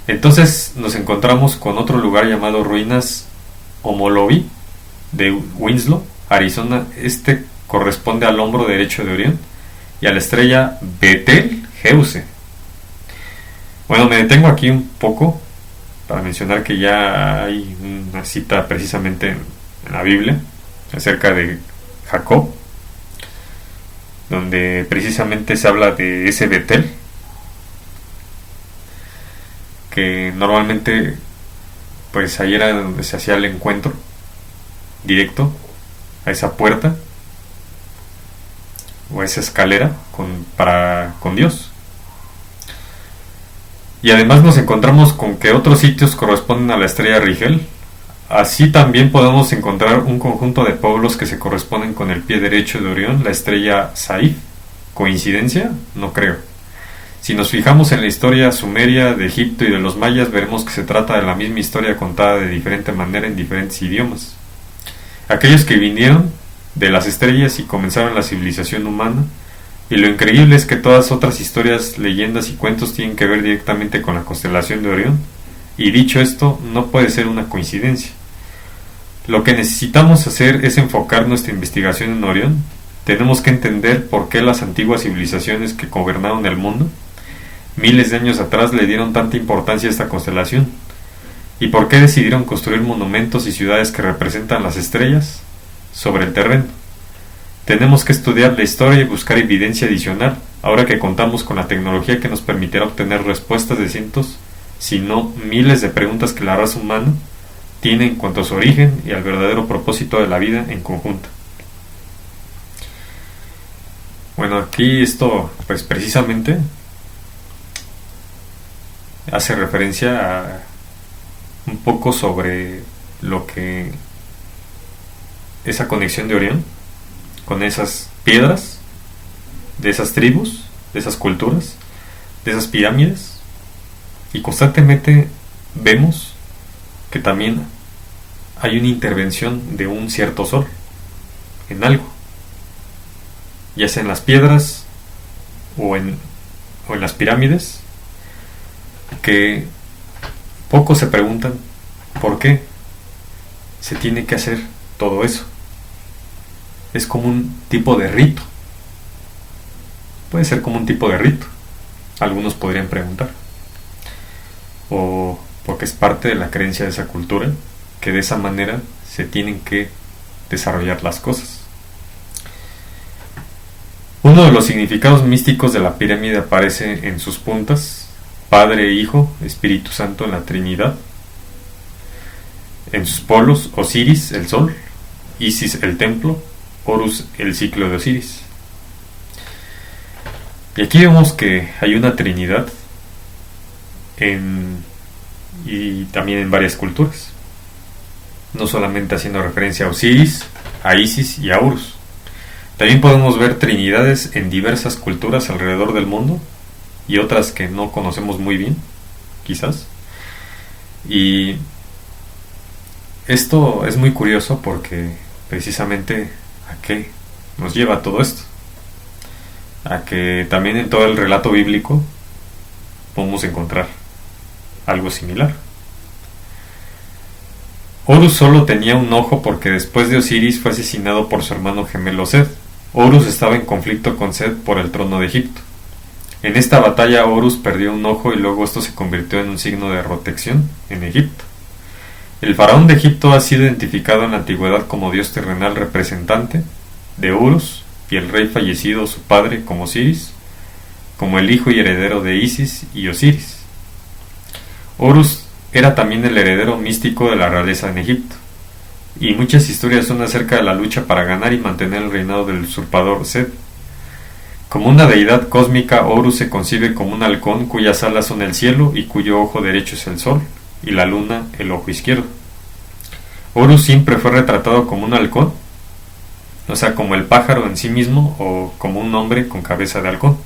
S1: Entonces nos encontramos con otro lugar llamado Ruinas Omolovi de Winslow, Arizona. Este corresponde al hombro derecho de Orión y a la estrella Betelgeuse. Bueno, me detengo aquí un poco para mencionar que ya hay una cita precisamente en la Biblia acerca de Jacob, donde precisamente se habla de ese Betel, que normalmente pues ahí era donde se hacía el encuentro directo a esa puerta o a esa escalera con Dios. Y además nos encontramos con que otros sitios corresponden a la estrella Rigel. Así también podemos encontrar un conjunto de pueblos que se corresponden con el pie derecho de Orión, la estrella Saif. ¿Coincidencia? No creo. Si nos fijamos en la historia sumeria de Egipto y de los mayas, veremos que se trata de la misma historia contada de diferente manera en diferentes idiomas. Aquellos que vinieron de las estrellas y comenzaron la civilización humana, y lo increíble es que todas otras historias, leyendas y cuentos tienen que ver directamente con la constelación de Orión, y dicho esto, no puede ser una coincidencia. Lo que necesitamos hacer es enfocar nuestra investigación en Orión. Tenemos que entender por qué las antiguas civilizaciones que gobernaron el mundo miles de años atrás le dieron tanta importancia a esta constelación, y por qué decidieron construir monumentos y ciudades que representan las estrellas sobre el terreno. Tenemos que estudiar la historia y buscar evidencia adicional, ahora que contamos con la tecnología que nos permitirá obtener respuestas de cientos, si no miles de preguntas que la raza humana tiene en cuanto a su origen y al verdadero propósito de la vida en conjunto. Bueno, aquí esto pues precisamente hace referencia a un poco sobre lo que esa conexión de Orión con esas piedras, de esas tribus, de esas culturas, de esas pirámides, y constantemente vemos que también hay una intervención de un cierto sol en algo, ya sea en las piedras o en las pirámides, que pocos se preguntan por qué se tiene que hacer todo eso. Es como un tipo de rito. Puede ser como un tipo de rito. Algunos podrían preguntar. O porque es parte de la creencia de esa cultura, que de esa manera se tienen que desarrollar las cosas. Uno de los significados místicos de la pirámide aparece en sus puntas: Padre, Hijo, Espíritu Santo en la Trinidad. En sus polos: Osiris, el Sol; Isis, el templo; Horus, el ciclo de Osiris. Y aquí vemos que hay una Trinidad y también en varias culturas, no solamente haciendo referencia a Osiris, a Isis y a Horus. También podemos ver trinidades en diversas culturas alrededor del mundo y otras que no conocemos muy bien, quizás. Y esto es muy curioso porque precisamente ¿a qué nos lleva todo esto? A que también en todo el relato bíblico podemos encontrar algo similar. Horus solo tenía un ojo porque después de Osiris fue asesinado por su hermano gemelo Seth. Horus estaba en conflicto con Seth por el trono de Egipto. En esta batalla Horus perdió un ojo y luego esto se convirtió en un signo de protección en Egipto. El faraón de Egipto ha sido identificado en la antigüedad como dios terrenal representante de Horus, y el rey fallecido, su padre, como Osiris, como el hijo y heredero de Isis y Osiris. Horus era también el heredero místico de la realeza en Egipto, y muchas historias son acerca de la lucha para ganar y mantener el reinado del usurpador Seth. Como una deidad cósmica, Horus se concibe como un halcón cuyas alas son el cielo y cuyo ojo derecho es el sol, y la luna el ojo izquierdo. Horus siempre fue retratado como un halcón, o sea, como el pájaro en sí mismo, o como un hombre con cabeza de halcón.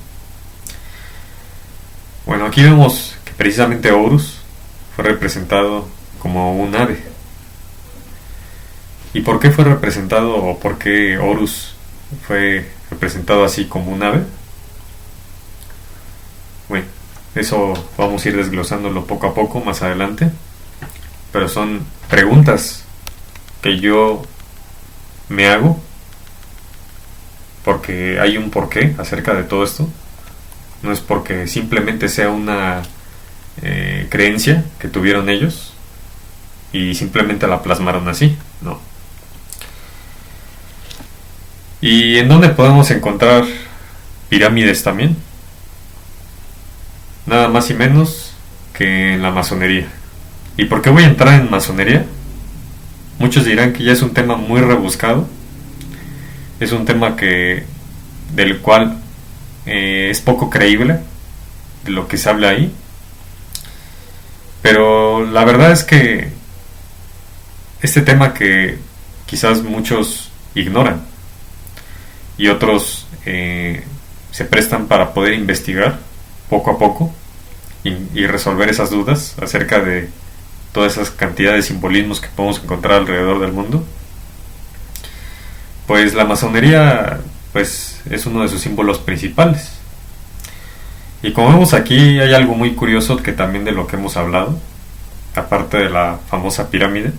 S1: Bueno, aquí vemos que precisamente Horus fue representado como un ave. ¿Y por qué fue representado, o por qué Horus fue representado así como un ave? Bueno, eso vamos a ir desglosándolo poco a poco más adelante, pero son preguntas que yo me hago porque hay un porqué acerca de todo esto. No es porque simplemente sea una creencia que tuvieron ellos y simplemente la plasmaron así, no. ¿Y en dónde podemos encontrar pirámides también? Nada más y menos que en la masonería. ¿Y por qué voy a entrar en masonería? Muchos dirán que ya es un tema muy rebuscado. Es un tema del cual es poco creíble de lo que se habla ahí. Pero la verdad es que este tema que quizás muchos ignoran y otros se prestan para poder investigar poco a poco y resolver esas dudas acerca de todas esas cantidades de simbolismos que podemos encontrar alrededor del mundo, pues la masonería pues es uno de sus símbolos principales. Y como vemos aquí, hay algo muy curioso que también de lo que hemos hablado, aparte de la famosa pirámide,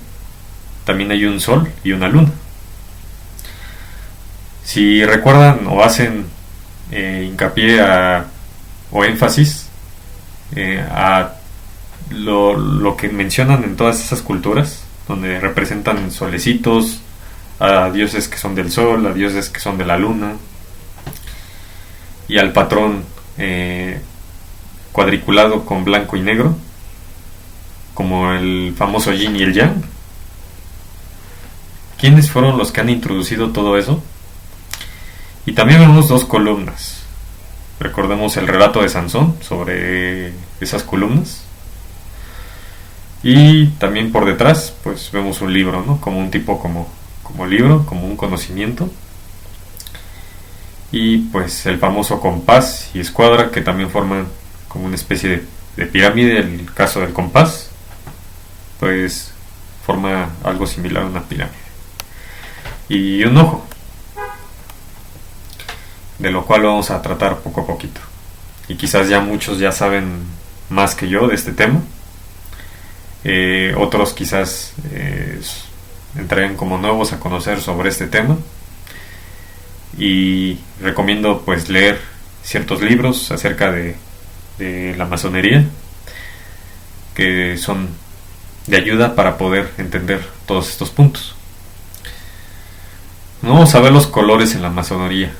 S1: también hay un sol y una luna. Si recuerdan o hacen hincapié o énfasis a lo que mencionan en todas esas culturas, donde representan solecitos, a dioses que son del sol, a dioses que son de la luna, y al patrón cuadriculado con blanco y negro, como el famoso yin y el yang. ¿Quiénes fueron los que han introducido todo eso? Y también vemos dos columnas. Recordemos el relato de Sansón sobre esas columnas. Y también por detrás pues vemos un libro, ¿no? Como un tipo como libro, como un conocimiento. Y pues el famoso compás y escuadra, que también forman como una especie de pirámide. El caso del compás pues forma algo similar a una pirámide. Y un ojo, de lo cual vamos a tratar poco a poquito. Y quizás ya muchos ya saben más que yo de este tema. Otros quizás entrarían como nuevos a conocer sobre este tema, y recomiendo pues leer ciertos libros acerca de la masonería que son de ayuda para poder entender todos estos puntos. Vamos a ver los colores en la masonería.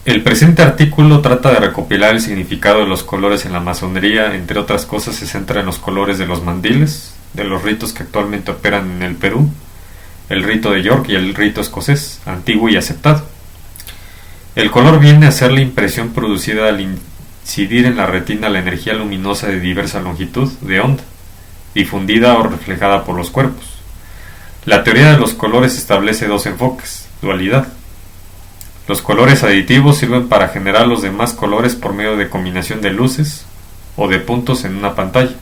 S1: El presente artículo trata de recopilar el significado de los colores en la masonería. Entre otras cosas, se centra en los colores de los mandiles, de los ritos que actualmente operan en el Perú, el rito de York y el rito escocés, antiguo y aceptado. El color viene a ser la impresión producida al incidir en la retina la energía luminosa de diversa longitud de onda, difundida o reflejada por los cuerpos. La teoría de los colores establece dos enfoques: dualidad. Los colores aditivos sirven para generar los demás colores por medio de combinación de luces o de puntos en una pantalla.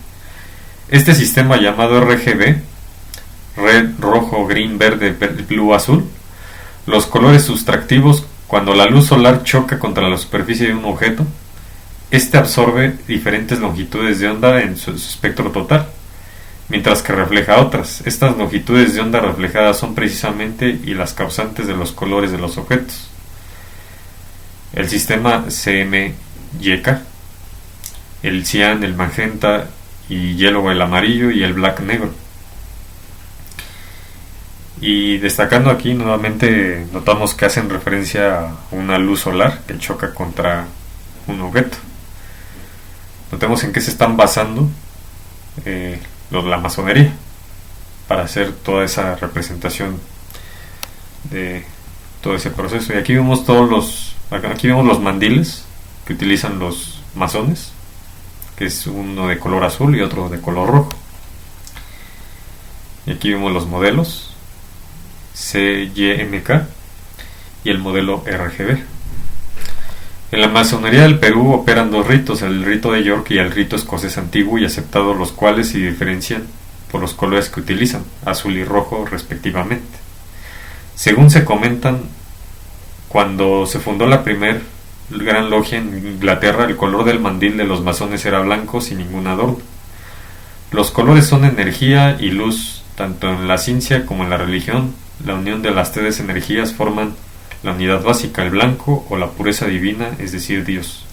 S1: Este sistema, llamado RGB, red, rojo, green, verde, blue, azul, los colores sustractivos, cuando la luz solar choca contra la superficie de un objeto, este absorbe diferentes longitudes de onda en su espectro total, mientras que refleja otras. Estas longitudes de onda reflejadas son precisamente y las causantes de los colores de los objetos. El sistema CMYK, el cian, el magenta y yellow, el amarillo, y el black, negro. Y destacando aquí nuevamente, notamos que hacen referencia a una luz solar que choca contra un objeto. Notemos en qué se están basando la masonería para hacer toda esa representación de todo ese proceso. Y aquí vemos los mandiles que utilizan los masones, que es uno de color azul y otro de color rojo. Y aquí vemos los modelos CYMK y el modelo RGB. En la masonería del Perú operan dos ritos: el rito de York y el rito escocés antiguo y aceptado, los cuales se diferencian por los colores que utilizan, azul y rojo respectivamente. Según se comentan, cuando se fundó la primer gran logia en Inglaterra, el color del mandil de los masones era blanco sin ningún adorno. Los colores son energía y luz, tanto en la ciencia como en la religión. La unión de las tres energías forman la unidad básica, el blanco o la pureza divina, es decir, Dios.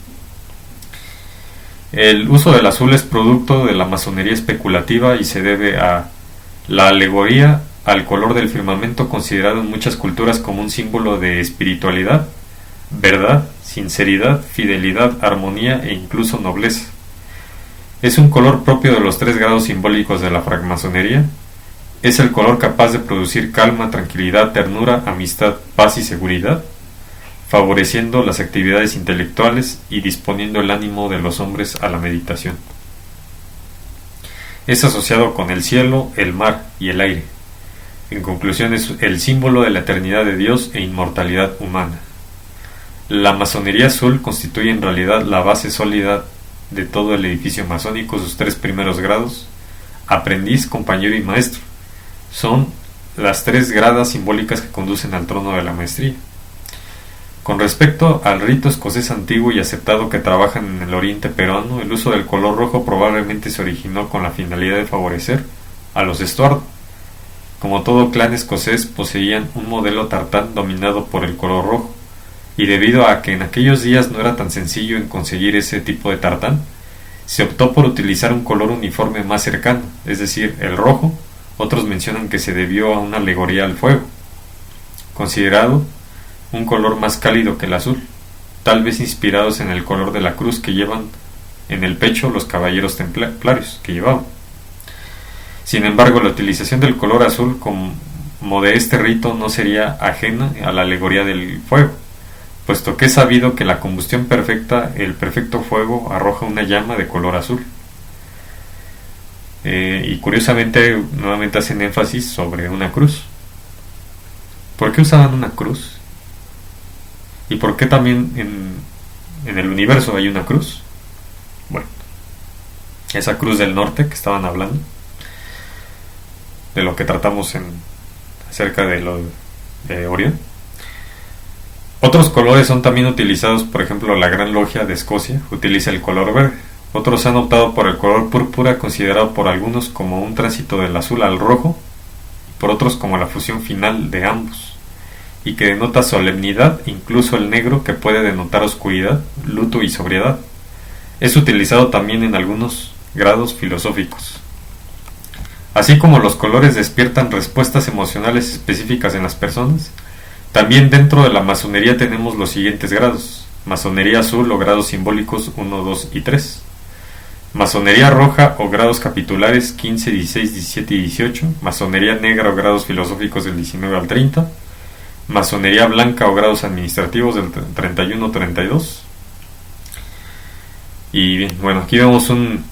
S1: El uso del azul es producto de la masonería especulativa y se debe a la alegoría al color del firmamento, considerado en muchas culturas como un símbolo de espiritualidad, verdad, sinceridad, fidelidad, armonía e incluso nobleza. Es un color propio de los 3 grados simbólicos de la francmasonería. Es el color capaz de producir calma, tranquilidad, ternura, amistad, paz y seguridad, favoreciendo las actividades intelectuales y disponiendo el ánimo de los hombres a la meditación. Es asociado con el cielo, el mar y el aire. En conclusión, es el símbolo de la eternidad de Dios e inmortalidad humana. La masonería azul constituye en realidad la base sólida de todo el edificio masónico. Sus 3 primeros grados, aprendiz, compañero y maestro, son las 3 gradas simbólicas que conducen al trono de la maestría. Con respecto al rito escocés antiguo y aceptado que trabajan en el oriente peruano, el uso del color rojo probablemente se originó con la finalidad de favorecer a los Stuart. Como todo clan escocés, poseían un modelo tartán dominado por el color rojo, y debido a que en aquellos días no era tan sencillo en conseguir ese tipo de tartán, se optó por utilizar un color uniforme más cercano, es decir, el rojo. Otros mencionan que se debió a una alegoría al fuego, considerado un color más cálido que el azul, tal vez inspirados en el color de la cruz que llevan en el pecho los caballeros templarios que llevaban. Sin embargo, la utilización del color azul como de este rito no sería ajena a la alegoría del fuego, puesto que es sabido que la combustión perfecta, el perfecto fuego, arroja una llama de color azul. Y curiosamente, nuevamente hacen énfasis sobre una cruz. ¿Por qué usaban una cruz? ¿Y por qué también en el universo hay una cruz? Bueno, esa cruz del norte que estaban hablando, de lo que tratamos acerca de Orión. Otros colores son también utilizados. Por ejemplo, la Gran Logia de Escocia utiliza el color verde. Otros han optado por el color púrpura, considerado por algunos como un tránsito del azul al rojo, por otros como la fusión final de ambos, y que denota solemnidad, incluso el negro, que puede denotar oscuridad, luto y sobriedad. Es utilizado también en algunos grados filosóficos. Así como los colores despiertan respuestas emocionales específicas en las personas, también dentro de la masonería tenemos los siguientes grados: masonería azul o grados simbólicos 1, 2 y 3, masonería roja o grados capitulares 15, 16, 17 y 18, masonería negra o grados filosóficos del 19 al 30, masonería blanca o grados administrativos del 31 al 32. Y bien, bueno, aquí vemos un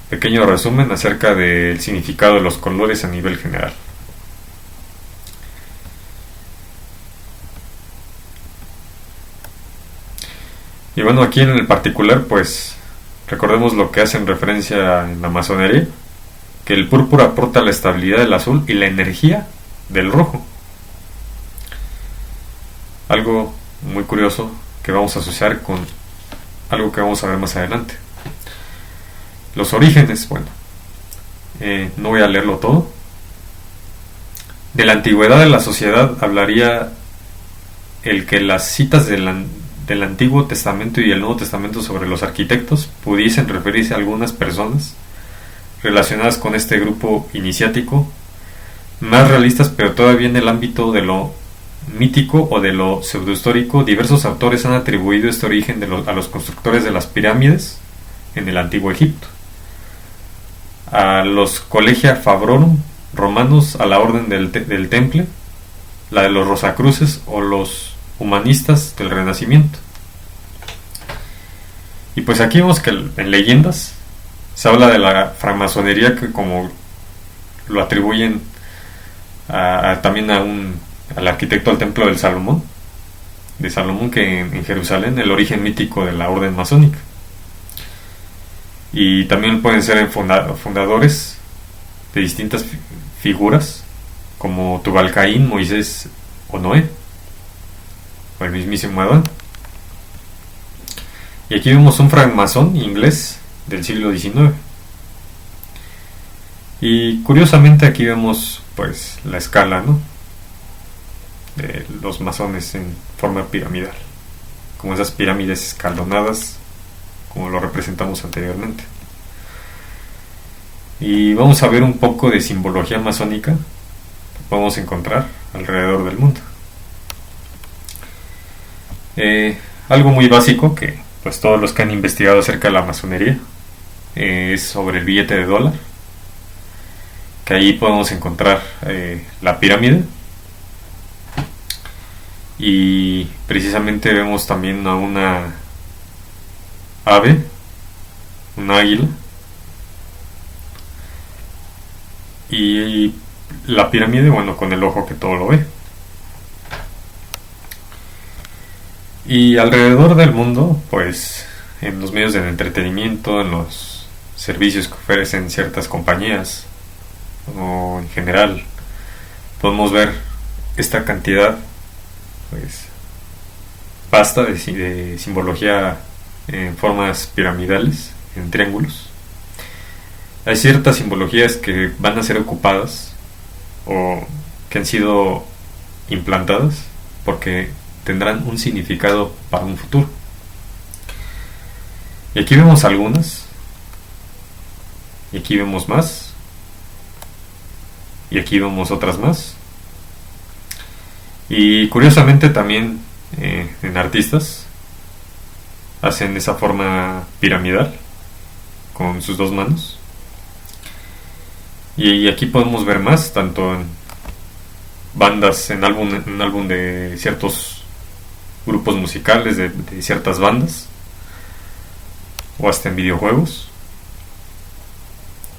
S1: pequeño resumen acerca del significado de los colores a nivel general. Y bueno, aquí en el particular, pues recordemos lo que hacen referencia en la masonería, que el púrpura aporta la estabilidad del azul y la energía del rojo. Algo muy curioso que vamos a asociar con algo que vamos a ver más adelante. Los orígenes, bueno, no voy a leerlo todo. De la antigüedad de la sociedad hablaría el que las citas del Antiguo Testamento y el Nuevo Testamento sobre los arquitectos pudiesen referirse a algunas personas relacionadas con este grupo iniciático, más realistas, pero todavía en el ámbito de lo mítico o de lo pseudohistórico. Diversos autores han atribuido este origen a los constructores de las pirámides en el Antiguo Egipto, a los Collegia Fabrorum romanos, a la Orden del Temple, la de los Rosacruces o los humanistas del Renacimiento. Y pues aquí vemos que en leyendas se habla de la francmasonería, que como lo atribuyen también al arquitecto del templo de Salomón, que en Jerusalén, el origen mítico de la orden masónica. Y también pueden ser fundadores de distintas figuras como Tubal-Caín, Moisés o Noé, o el mismísimo Adán. Y aquí vemos un francmasón inglés del siglo XIX. Y curiosamente aquí vemos pues la escala, ¿no?, de los masones en forma piramidal, como esas pirámides escalonadas como lo representamos anteriormente. Y vamos a ver un poco de simbología masónica que podemos encontrar alrededor del mundo. Algo muy básico que pues todos los que han investigado acerca de la masonería es sobre el billete de dólar, que ahí podemos encontrar la pirámide, y precisamente vemos también a una ave, un águila, y la pirámide, bueno, con el ojo que todo lo ve. Y alrededor del mundo, pues en los medios de entretenimiento, en los servicios que ofrecen ciertas compañías, o en general, podemos ver esta cantidad pues vasta de simbología en formas piramidales, en triángulos. Hay ciertas simbologías que van a ser ocupadas o que han sido implantadas porque tendrán un significado para un futuro. Y aquí vemos algunas, y aquí vemos más, y aquí vemos otras más. Y curiosamente también en artistas hacen esa forma piramidal con sus dos manos. Y aquí podemos ver más, tanto en bandas, en álbum de ciertos grupos musicales de ciertas bandas, o hasta en videojuegos.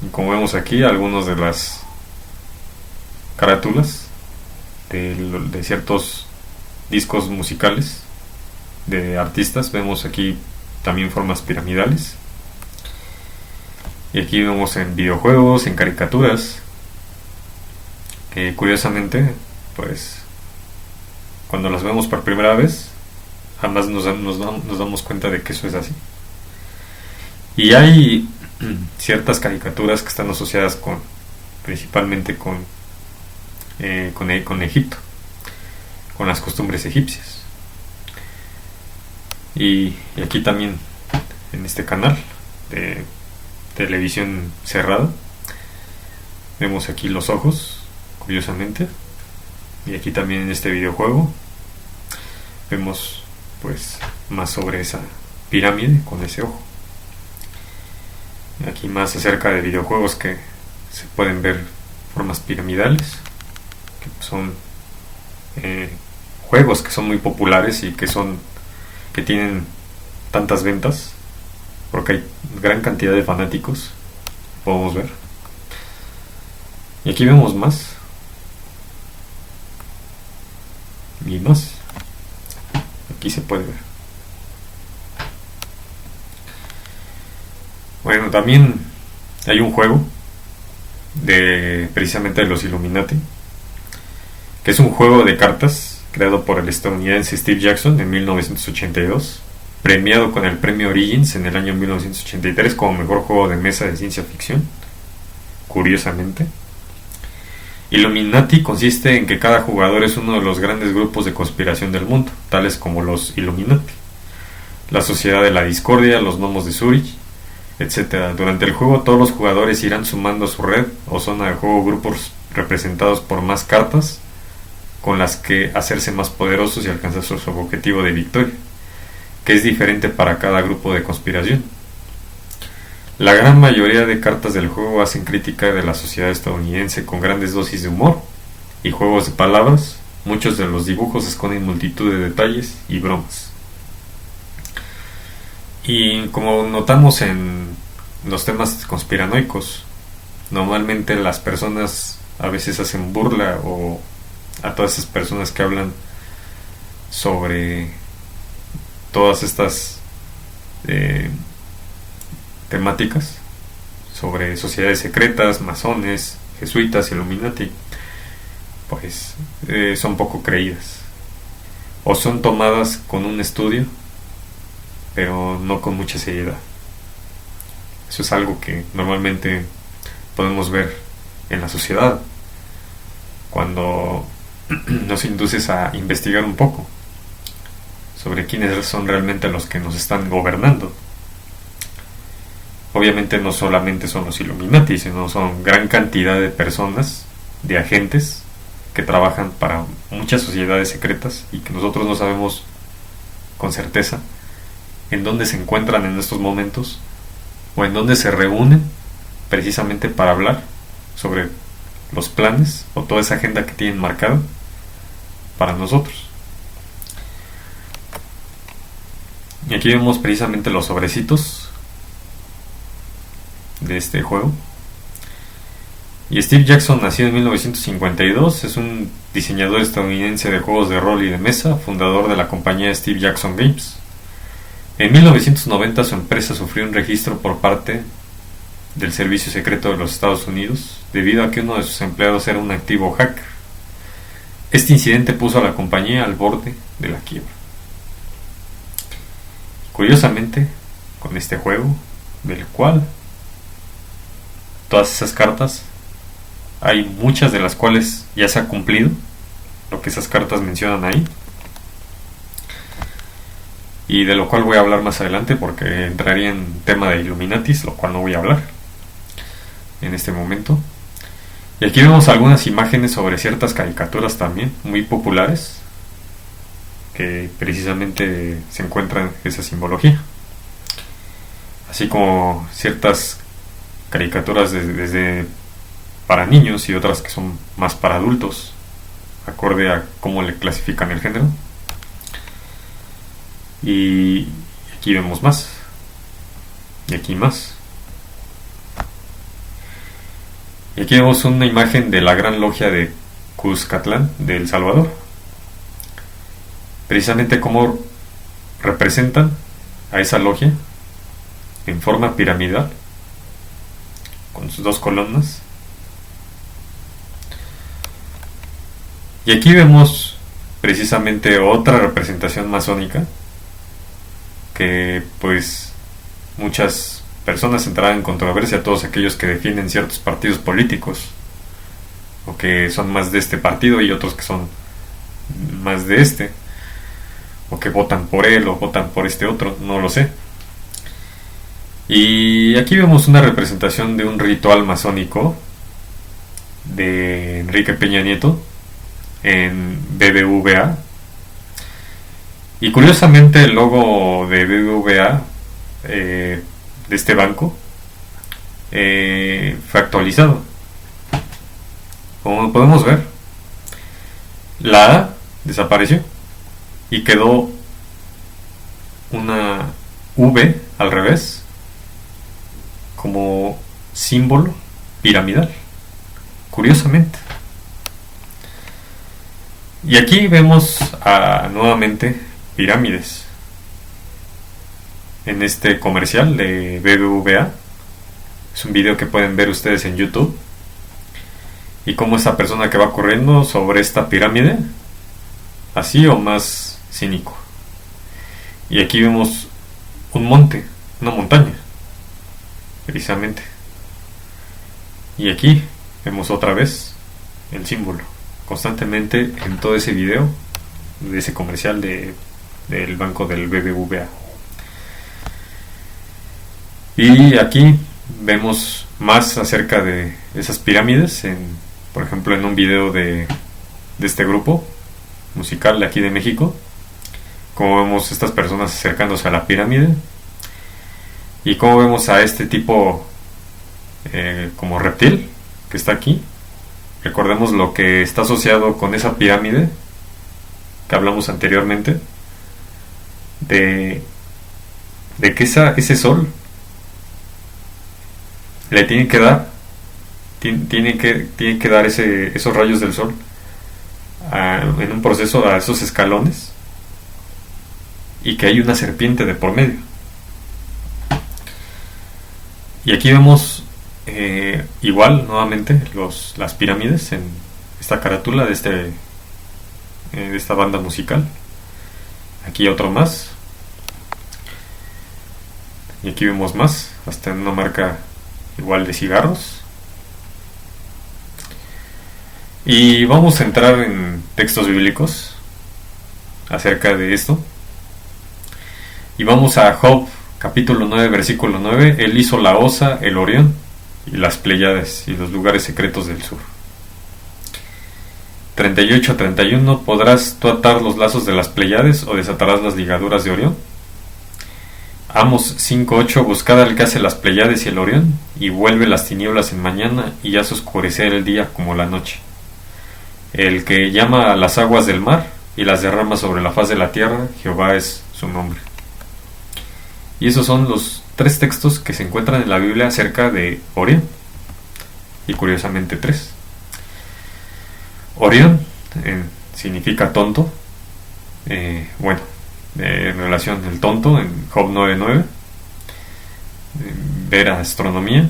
S1: Y como vemos aquí, algunas de las carátulas de ciertos discos musicales de artistas, vemos aquí también formas piramidales. Y aquí vemos en videojuegos, en caricaturas, que curiosamente, pues cuando las vemos por primera vez, jamás nos damos cuenta de que eso es así. Y hay ciertas caricaturas que están asociadas principalmente con con Egipto, con las costumbres egipcias. Y aquí también, en este canal de televisión cerrada, vemos aquí los ojos, curiosamente. Y aquí también en este videojuego vemos pues más sobre esa pirámide con ese ojo. Aquí más acerca de videojuegos que se pueden ver formas piramidales, que son juegos que son muy populares y que tienen tantas ventas porque hay gran cantidad de fanáticos, podemos ver. Y aquí vemos más y más. Aquí se puede ver. Bueno, también hay un juego precisamente de los Illuminati, que es un juego de cartas creado por el estadounidense Steve Jackson en 1982, premiado con el premio Origins en el año 1983 como mejor juego de mesa de ciencia ficción. Curiosamente, Illuminati consiste en que cada jugador es uno de los grandes grupos de conspiración del mundo, tales como los Illuminati, la Sociedad de la Discordia, los Gnomos de Zurich, etc. Durante el juego todos los jugadores irán sumando a su red o zona de juego grupos representados por más cartas con las que hacerse más poderosos y alcanzar su objetivo de victoria, que es diferente para cada grupo de conspiración. La gran mayoría de cartas del juego hacen crítica de la sociedad estadounidense con grandes dosis de humor y juegos de palabras. Muchos de los dibujos esconden multitud de detalles y bromas. Y como notamos en los temas conspiranoicos, normalmente las personas a veces hacen burla o a todas esas personas que hablan sobre todas estas temáticas, sobre sociedades secretas, masones, jesuitas, Illuminati, pues son poco creídas o son tomadas con un estudio pero no con mucha seriedad. Eso es algo que normalmente podemos ver en la sociedad cuando nos induces a investigar un poco sobre quiénes son realmente los que nos están gobernando. Obviamente no solamente son los Illuminati, sino son gran cantidad de personas, de agentes que trabajan para muchas sociedades secretas y que nosotros no sabemos con certeza en dónde se encuentran en estos momentos o en dónde se reúnen precisamente para hablar sobre los planes o toda esa agenda que tienen marcada para nosotros. Y aquí vemos precisamente los sobrecitos de este juego. Y Steve Jackson, nacido en 1952, es un diseñador estadounidense de juegos de rol y de mesa, fundador de la compañía Steve Jackson Games. En 1990 su empresa sufrió un registro por parte del Servicio Secreto de los Estados Unidos debido a que uno de sus empleados era un activo hacker. Este incidente puso a la compañía al borde de la quiebra. Curiosamente, con este juego, del cual todas esas cartas, hay muchas de las cuales ya se ha cumplido lo que esas cartas mencionan ahí, y de lo cual voy a hablar más adelante porque entraría en tema de Illuminatis, lo cual no voy a hablar en este momento. Y aquí vemos algunas imágenes sobre ciertas caricaturas también muy populares que precisamente se encuentran esa simbología, así como ciertas caricaturas desde para niños y otras que son más para adultos, acorde a cómo le clasifican el género. Y aquí vemos más, y aquí más. Y aquí vemos una imagen de la Gran Logia de Cuscatlán de El Salvador, precisamente cómo representan a esa logia en forma piramidal con sus dos columnas. Y aquí vemos precisamente otra representación masónica que pues muchas personas entrarán en controversia, todos aquellos que defienden ciertos partidos políticos o que son más de este partido y otros que son más de este, o que votan por él o votan por este otro, no lo sé. Y aquí vemos una representación de un ritual masónico de Enrique Peña Nieto en BBVA. Y curiosamente el logo de BBVA, de este banco, fue actualizado. Como podemos ver, la A desapareció y quedó una V al revés, como símbolo piramidal, curiosamente. Y aquí vemos nuevamente pirámides en este comercial de BBVA. Es un video que pueden ver ustedes en YouTube, y cómo esta persona que va corriendo sobre esta pirámide, así o más cínico. Y aquí vemos un monte, una montaña, precisamente. Y aquí vemos otra vez el símbolo, constantemente en todo ese video de ese comercial del banco del BBVA. Y aquí vemos más acerca de esas pirámides, por ejemplo en un video de este grupo musical de aquí de México, como vemos estas personas acercándose a la pirámide, y como vemos a este tipo como reptil que está aquí. Recordemos lo que está asociado con esa pirámide que hablamos anteriormente, de que ese sol le tiene que dar esos rayos del sol en un proceso a esos escalones, y que hay una serpiente de por medio. Y aquí vemos igual nuevamente las pirámides en esta carátula de esta banda musical. Aquí otro más, y aquí vemos más, hasta en una marca igual de cigarros. Y vamos a entrar en textos bíblicos acerca de esto, y vamos a Job capítulo 9 versículo 9. Él hizo la Osa, el Orión y las Pléyades y los lugares secretos del sur. 38-31. ¿Podrás tú atar los lazos de las Pléyades o desatarás las ligaduras de Orión? Amos 5:8. Buscad al que hace las Pléyades y el Orión, y vuelve las tinieblas en mañana, y hace oscurecer el día como la noche. El que llama a las aguas del mar y las derrama sobre la faz de la tierra, Jehová es su nombre. Y esos son los 3 textos que se encuentran en la Biblia acerca de Orión, y curiosamente 3. Orión significa tonto, en relación al tonto en Job 9:9. Ver astronomía,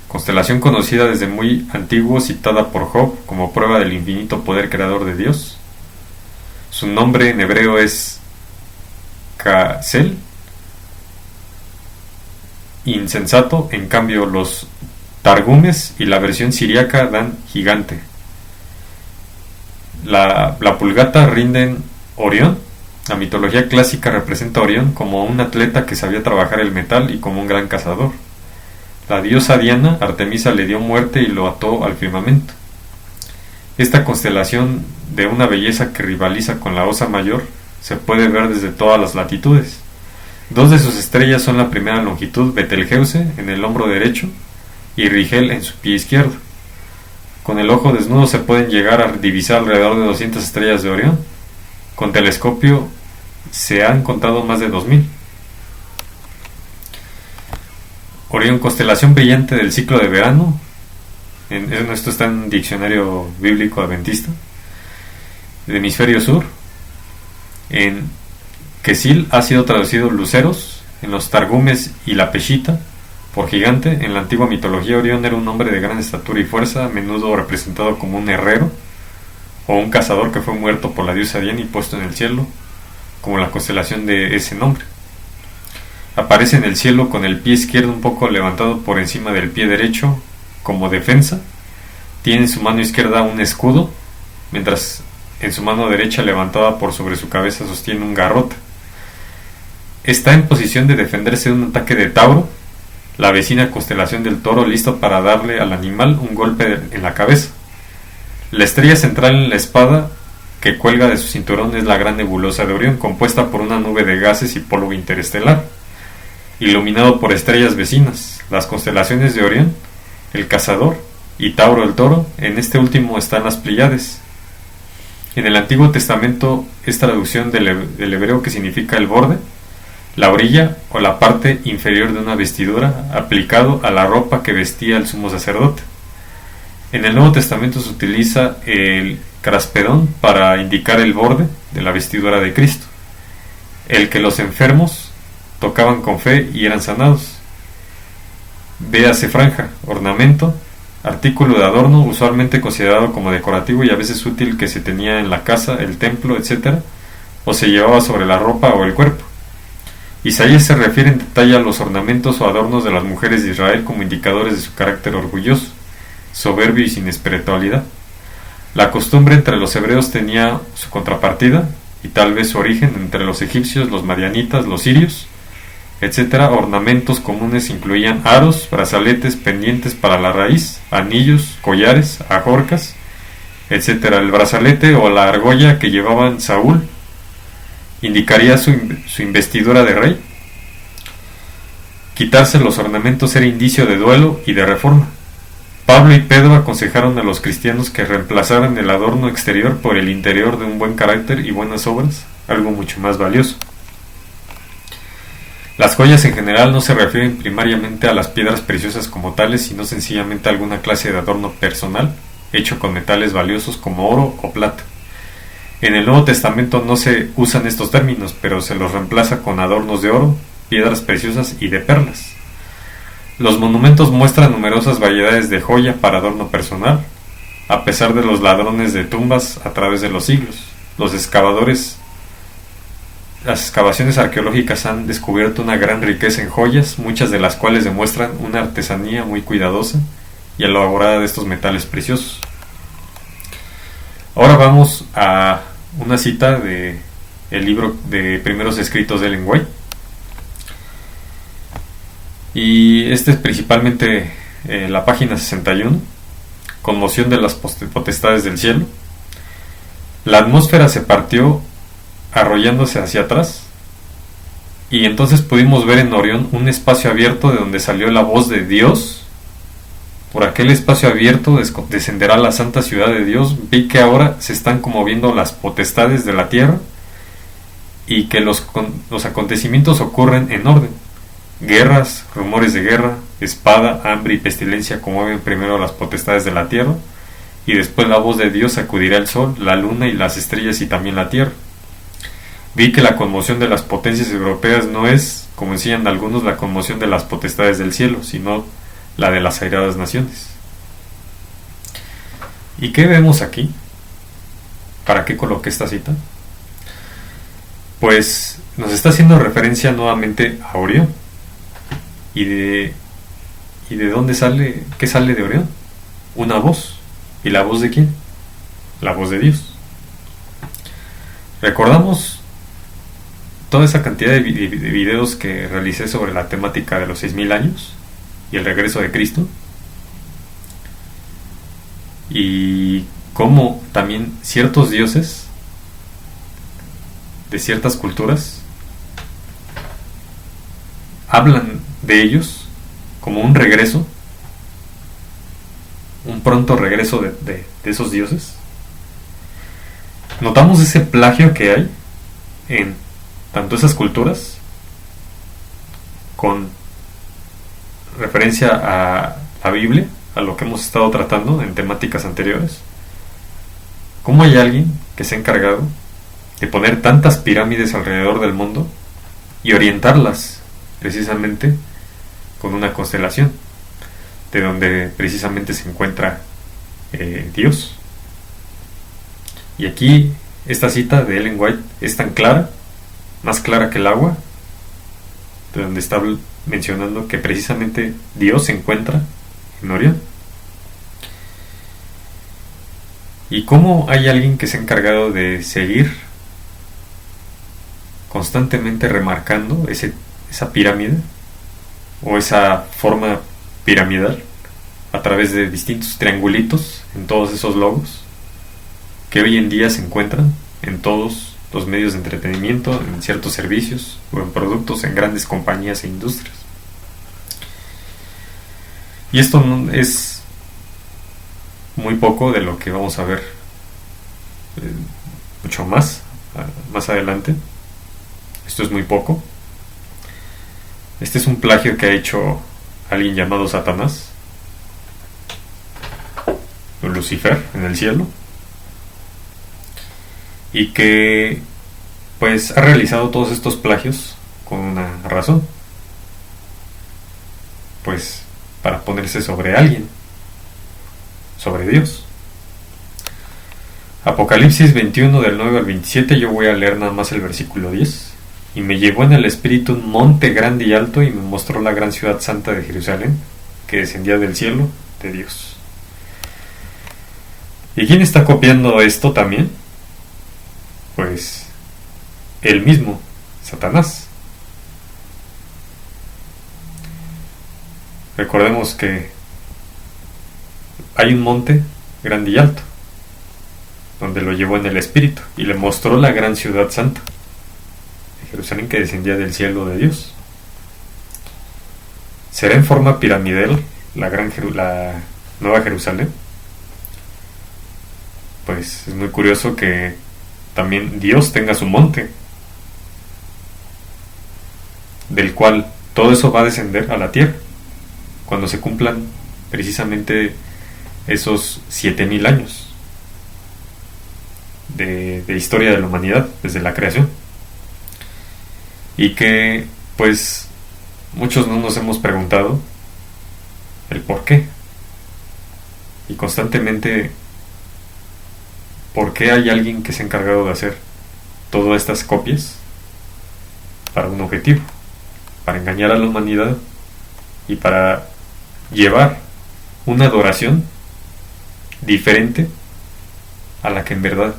S1: constelación conocida desde muy antiguo, citada por Job como prueba del infinito poder creador de Dios. Su nombre en hebreo es Kasel, insensato. En cambio, los targumes y la versión siríaca dan gigante. La Vulgata rinden Orión. La mitología clásica representa a Orión como un atleta que sabía trabajar el metal y como un gran cazador. La diosa Diana, Artemisa, le dio muerte y lo ató al firmamento. Esta constelación, de una belleza que rivaliza con la Osa Mayor, se puede ver desde todas las latitudes. 2 de sus estrellas son la primera longitud, Betelgeuse en el hombro derecho y Rigel en su pie izquierdo. Con el ojo desnudo se pueden llegar a divisar alrededor de 200 estrellas de Orión. Con telescopio se han contado más de 2000. Orión, constelación brillante del ciclo de verano. Esto está en un diccionario bíblico adventista. El hemisferio sur. En Kesil ha sido traducido luceros. En los Targumes y la Peshita por gigante. En la antigua mitología, Orión era un hombre de gran estatura y fuerza, a menudo representado como un herrero o un cazador que fue muerto por la diosa Diana y puesto en el cielo, como la constelación de ese nombre. Aparece en el cielo con el pie izquierdo un poco levantado por encima del pie derecho como defensa. Tiene en su mano izquierda un escudo, mientras en su mano derecha, levantada por sobre su cabeza, sostiene un garrote. Está en posición de defenderse de un ataque de Tauro, la vecina constelación del Toro, listo para darle al animal un golpe en la cabeza. La estrella central en la espada que cuelga de su cinturón es la gran nebulosa de Orión, compuesta por una nube de gases y polvo interestelar, iluminado por estrellas vecinas, las constelaciones de Orión, el Cazador, y Tauro el Toro. En este último están las Pleiades. En el Antiguo Testamento es traducción del hebreo que significa el borde, la orilla o la parte inferior de una vestidura, aplicado a la ropa que vestía el sumo sacerdote. En el Nuevo Testamento se utiliza el craspedón para indicar el borde de la vestidura de Cristo, el que los enfermos tocaban con fe y eran sanados. Véase franja, ornamento, artículo de adorno usualmente considerado como decorativo y a veces útil, que se tenía en la casa, el templo, etc., o se llevaba sobre la ropa o el cuerpo. Isaías se refiere en detalle a los ornamentos o adornos de las mujeres de Israel como indicadores de su carácter orgulloso, soberbio y sin espiritualidad. La costumbre entre los hebreos tenía su contrapartida y tal vez su origen entre los egipcios, los madianitas, los sirios, etc. Ornamentos comunes incluían aros, brazaletes, pendientes para la raíz, anillos, collares, ajorcas, etc. El brazalete o la argolla que llevaban Saúl indicaría su investidura de rey. Quitarse los ornamentos era indicio de duelo y de reforma. Pablo y Pedro aconsejaron a los cristianos que reemplazaran el adorno exterior por el interior de un buen carácter y buenas obras, algo mucho más valioso. Las joyas en general no se refieren primariamente a las piedras preciosas como tales, sino sencillamente a alguna clase de adorno personal, hecho con metales valiosos como oro o plata. En el Nuevo Testamento no se usan estos términos, pero se los reemplaza con adornos de oro, piedras preciosas y de perlas. Los monumentos muestran numerosas variedades de joya para adorno personal, a pesar de los ladrones de tumbas a través de los siglos. Las excavaciones arqueológicas han descubierto una gran riqueza en joyas, muchas de las cuales demuestran una artesanía muy cuidadosa y elaborada de estos metales preciosos. Ahora vamos a una cita de el libro de Primeros Escritos de Ellen White. Y este es principalmente la página 61, conmoción de las potestades del cielo. La atmósfera se partió arrollándose hacia atrás, y entonces pudimos ver en Orión un espacio abierto de donde salió la voz de Dios. Por aquel espacio abierto descenderá la santa ciudad de Dios. Vi que ahora se están conmoviendo las potestades de la tierra y que los acontecimientos ocurren en orden. Guerras, rumores de guerra, espada, hambre y pestilencia conmueven primero las potestades de la tierra, y después la voz de Dios sacudirá el sol, la luna y las estrellas y también la tierra. Vi que la conmoción de las potencias europeas no es, como enseñan algunos, la conmoción de las potestades del cielo, sino la de las airadas naciones. ¿Y qué vemos aquí? ¿Para qué coloqué esta cita? Pues nos está haciendo referencia nuevamente a Orión. ¿Y de dónde sale? ¿Qué sale de Orión? Una voz. ¿Y la voz de quién? La voz de Dios. Recordamos toda esa cantidad de videos que realicé sobre la temática de los 6000 años y el regreso de Cristo, y cómo también ciertos dioses de ciertas culturas hablan de ellos como un regreso, un pronto regreso de esos dioses. Notamos ese plagio que hay en tanto esas culturas, con referencia a la Biblia, a lo que hemos estado tratando en temáticas anteriores. ¿Cómo hay alguien que se ha encargado de poner tantas pirámides alrededor del mundo y orientarlas precisamente con una constelación, de donde precisamente se encuentra Dios? Y aquí esta cita de Ellen White es tan clara, más clara que el agua, de donde está mencionando que precisamente Dios se encuentra en Orión. Y cómo hay alguien que se ha encargado de seguir constantemente remarcando esa pirámide o esa forma piramidal a través de distintos triangulitos en todos esos logos que hoy en día se encuentran en todos los medios de entretenimiento, en ciertos servicios o en productos en grandes compañías e industrias. Y esto no es muy poco de lo que vamos a ver mucho más adelante. Esto es muy poco. Este es un plagio que ha hecho alguien llamado Satanás, o Lucifer, en el cielo, y que pues ha realizado todos estos plagios con una razón, pues para ponerse sobre alguien, sobre Dios. Apocalipsis 21 del 9 al 27, yo voy a leer nada más el versículo 10. Y me llevó en el espíritu un monte grande y alto, y me mostró la gran ciudad santa de Jerusalén, que descendía del cielo de Dios. ¿Y quién está copiando esto también? Pues él mismo, Satanás. Recordemos que hay un monte grande y alto, donde lo llevó en el espíritu y le mostró la gran ciudad santa de Jerusalén, que descendía del cielo de Dios. ¿Será en forma piramidal la Nueva Jerusalén? Pues es muy curioso que también Dios tenga su monte, del cual todo eso va a descender a la tierra cuando se cumplan precisamente esos 7000 años de historia de la humanidad desde la creación, y que pues muchos no nos hemos preguntado el por qué, y constantemente por qué hay alguien que se ha encargado de hacer todas estas copias para un objetivo, para engañar a la humanidad y para llevar una adoración diferente a la que en verdad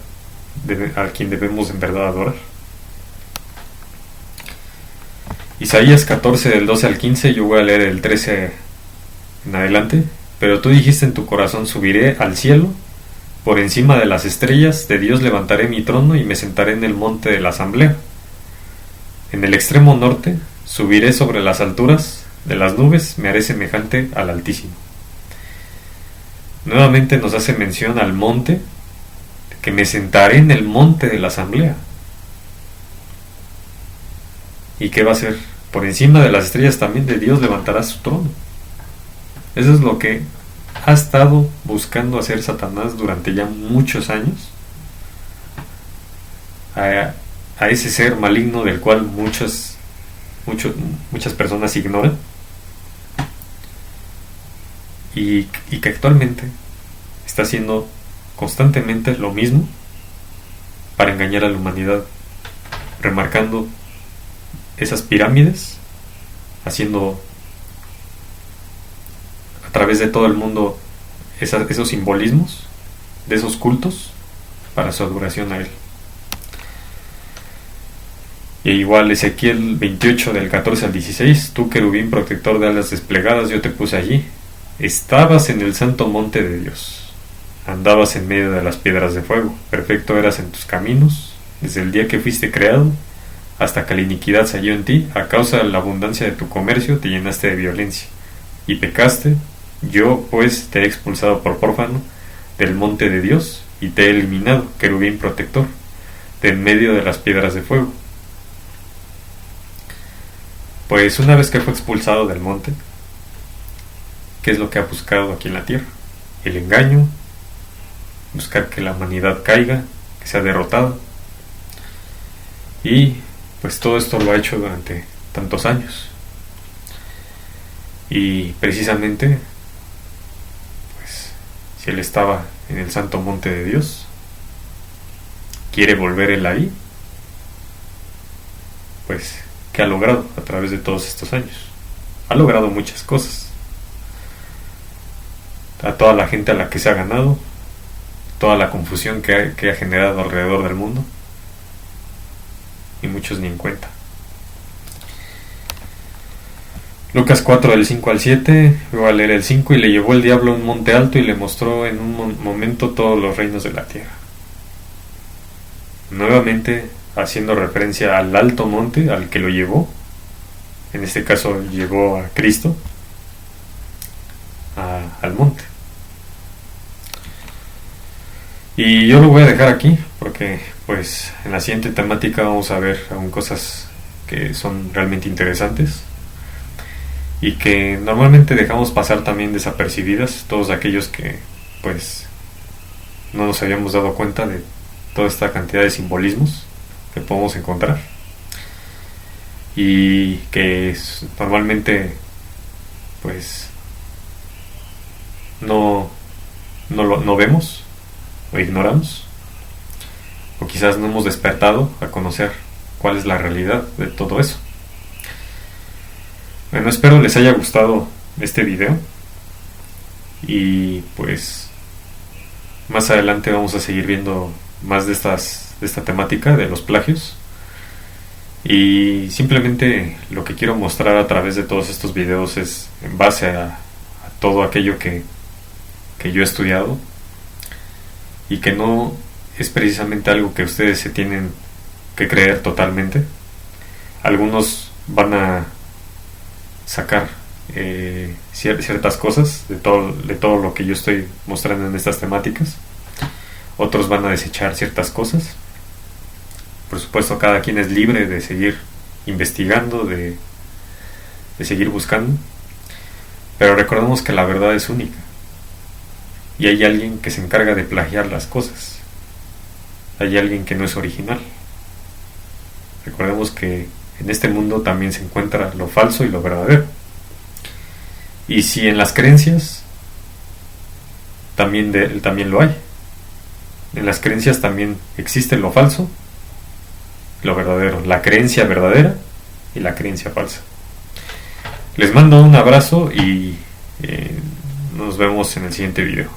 S1: a quien debemos en verdad adorar. Isaías 14 del 12 al 15, yo voy a leer el 13 en adelante. Pero tú dijiste en tu corazón: subiré al cielo, por encima de las estrellas de Dios levantaré mi trono y me sentaré en el monte de la asamblea. En el extremo norte subiré sobre las alturas de las nubes, me haré semejante al Altísimo. Nuevamente nos hace mención al monte, que me sentaré en el monte de la asamblea. ¿Y qué va a hacer? Por encima de las estrellas también de Dios levantará su trono. Eso es lo que ha estado buscando hacer Satanás durante ya muchos años, a ese ser maligno del cual muchas personas ignoran, y que actualmente está haciendo constantemente lo mismo para engañar a la humanidad, remarcando esas pirámides, haciendo a través de todo el mundo esos simbolismos de esos cultos para su adoración a él. Y igual Ezequiel 28 del 14 al 16, tú querubín protector de alas desplegadas, yo te puse allí, estabas en el santo monte de Dios, andabas en medio de las piedras de fuego, perfecto eras en tus caminos, desde el día que fuiste creado hasta que la iniquidad se halló en ti, a causa de la abundancia de tu comercio te llenaste de violencia y pecaste. Yo pues te he expulsado por profano del monte de Dios y te he eliminado, querubín protector, de en medio de las piedras de fuego. Pues una vez que fue expulsado del monte, ¿qué es lo que ha buscado aquí en la tierra? El engaño, buscar que la humanidad caiga, que sea derrotada. Y pues todo esto lo ha hecho durante tantos años. Y precisamente, pues si él estaba en el santo monte de Dios, quiere volver él ahí, pues ¿qué ha logrado a través de todos estos años? Ha logrado muchas cosas. A toda la gente a la que se ha ganado, toda la confusión que ha generado alrededor del mundo, y muchos ni en cuenta. Lucas 4 del 5 al 7, voy a leer el 5. Y le llevó el diablo a un monte alto y le mostró en un momento todos los reinos de la tierra. Nuevamente haciendo referencia al alto monte al que lo llevó. En este caso llevó a Cristo al monte. Y yo lo voy a dejar aquí porque pues en la siguiente temática vamos a ver aún cosas que son realmente interesantes y que normalmente dejamos pasar también desapercibidas, todos aquellos que pues no nos habíamos dado cuenta de toda esta cantidad de simbolismos que podemos encontrar y que normalmente pues no vemos o ignoramos, o quizás no hemos despertado a conocer cuál es la realidad de todo eso. Bueno, espero les haya gustado este video y pues más adelante vamos a seguir viendo más de esta temática de los plagios, y simplemente lo que quiero mostrar a través de todos estos videos es en base a todo aquello que yo he estudiado, y que no es precisamente algo que ustedes se tienen que creer totalmente. Algunos van a sacar ciertas cosas de todo lo que yo estoy mostrando en estas temáticas. Otros van a desechar ciertas cosas. Por supuesto, cada quien es libre de seguir investigando, de seguir buscando, pero recordemos que la verdad es única y hay alguien que se encarga de plagiar las cosas. Hay alguien que no es original. Recordemos que en este mundo también se encuentra lo falso y lo verdadero. Y si en las creencias también lo hay. En las creencias también existe lo falso y lo verdadero. La creencia verdadera y la creencia falsa. Les mando un abrazo y nos vemos en el siguiente video.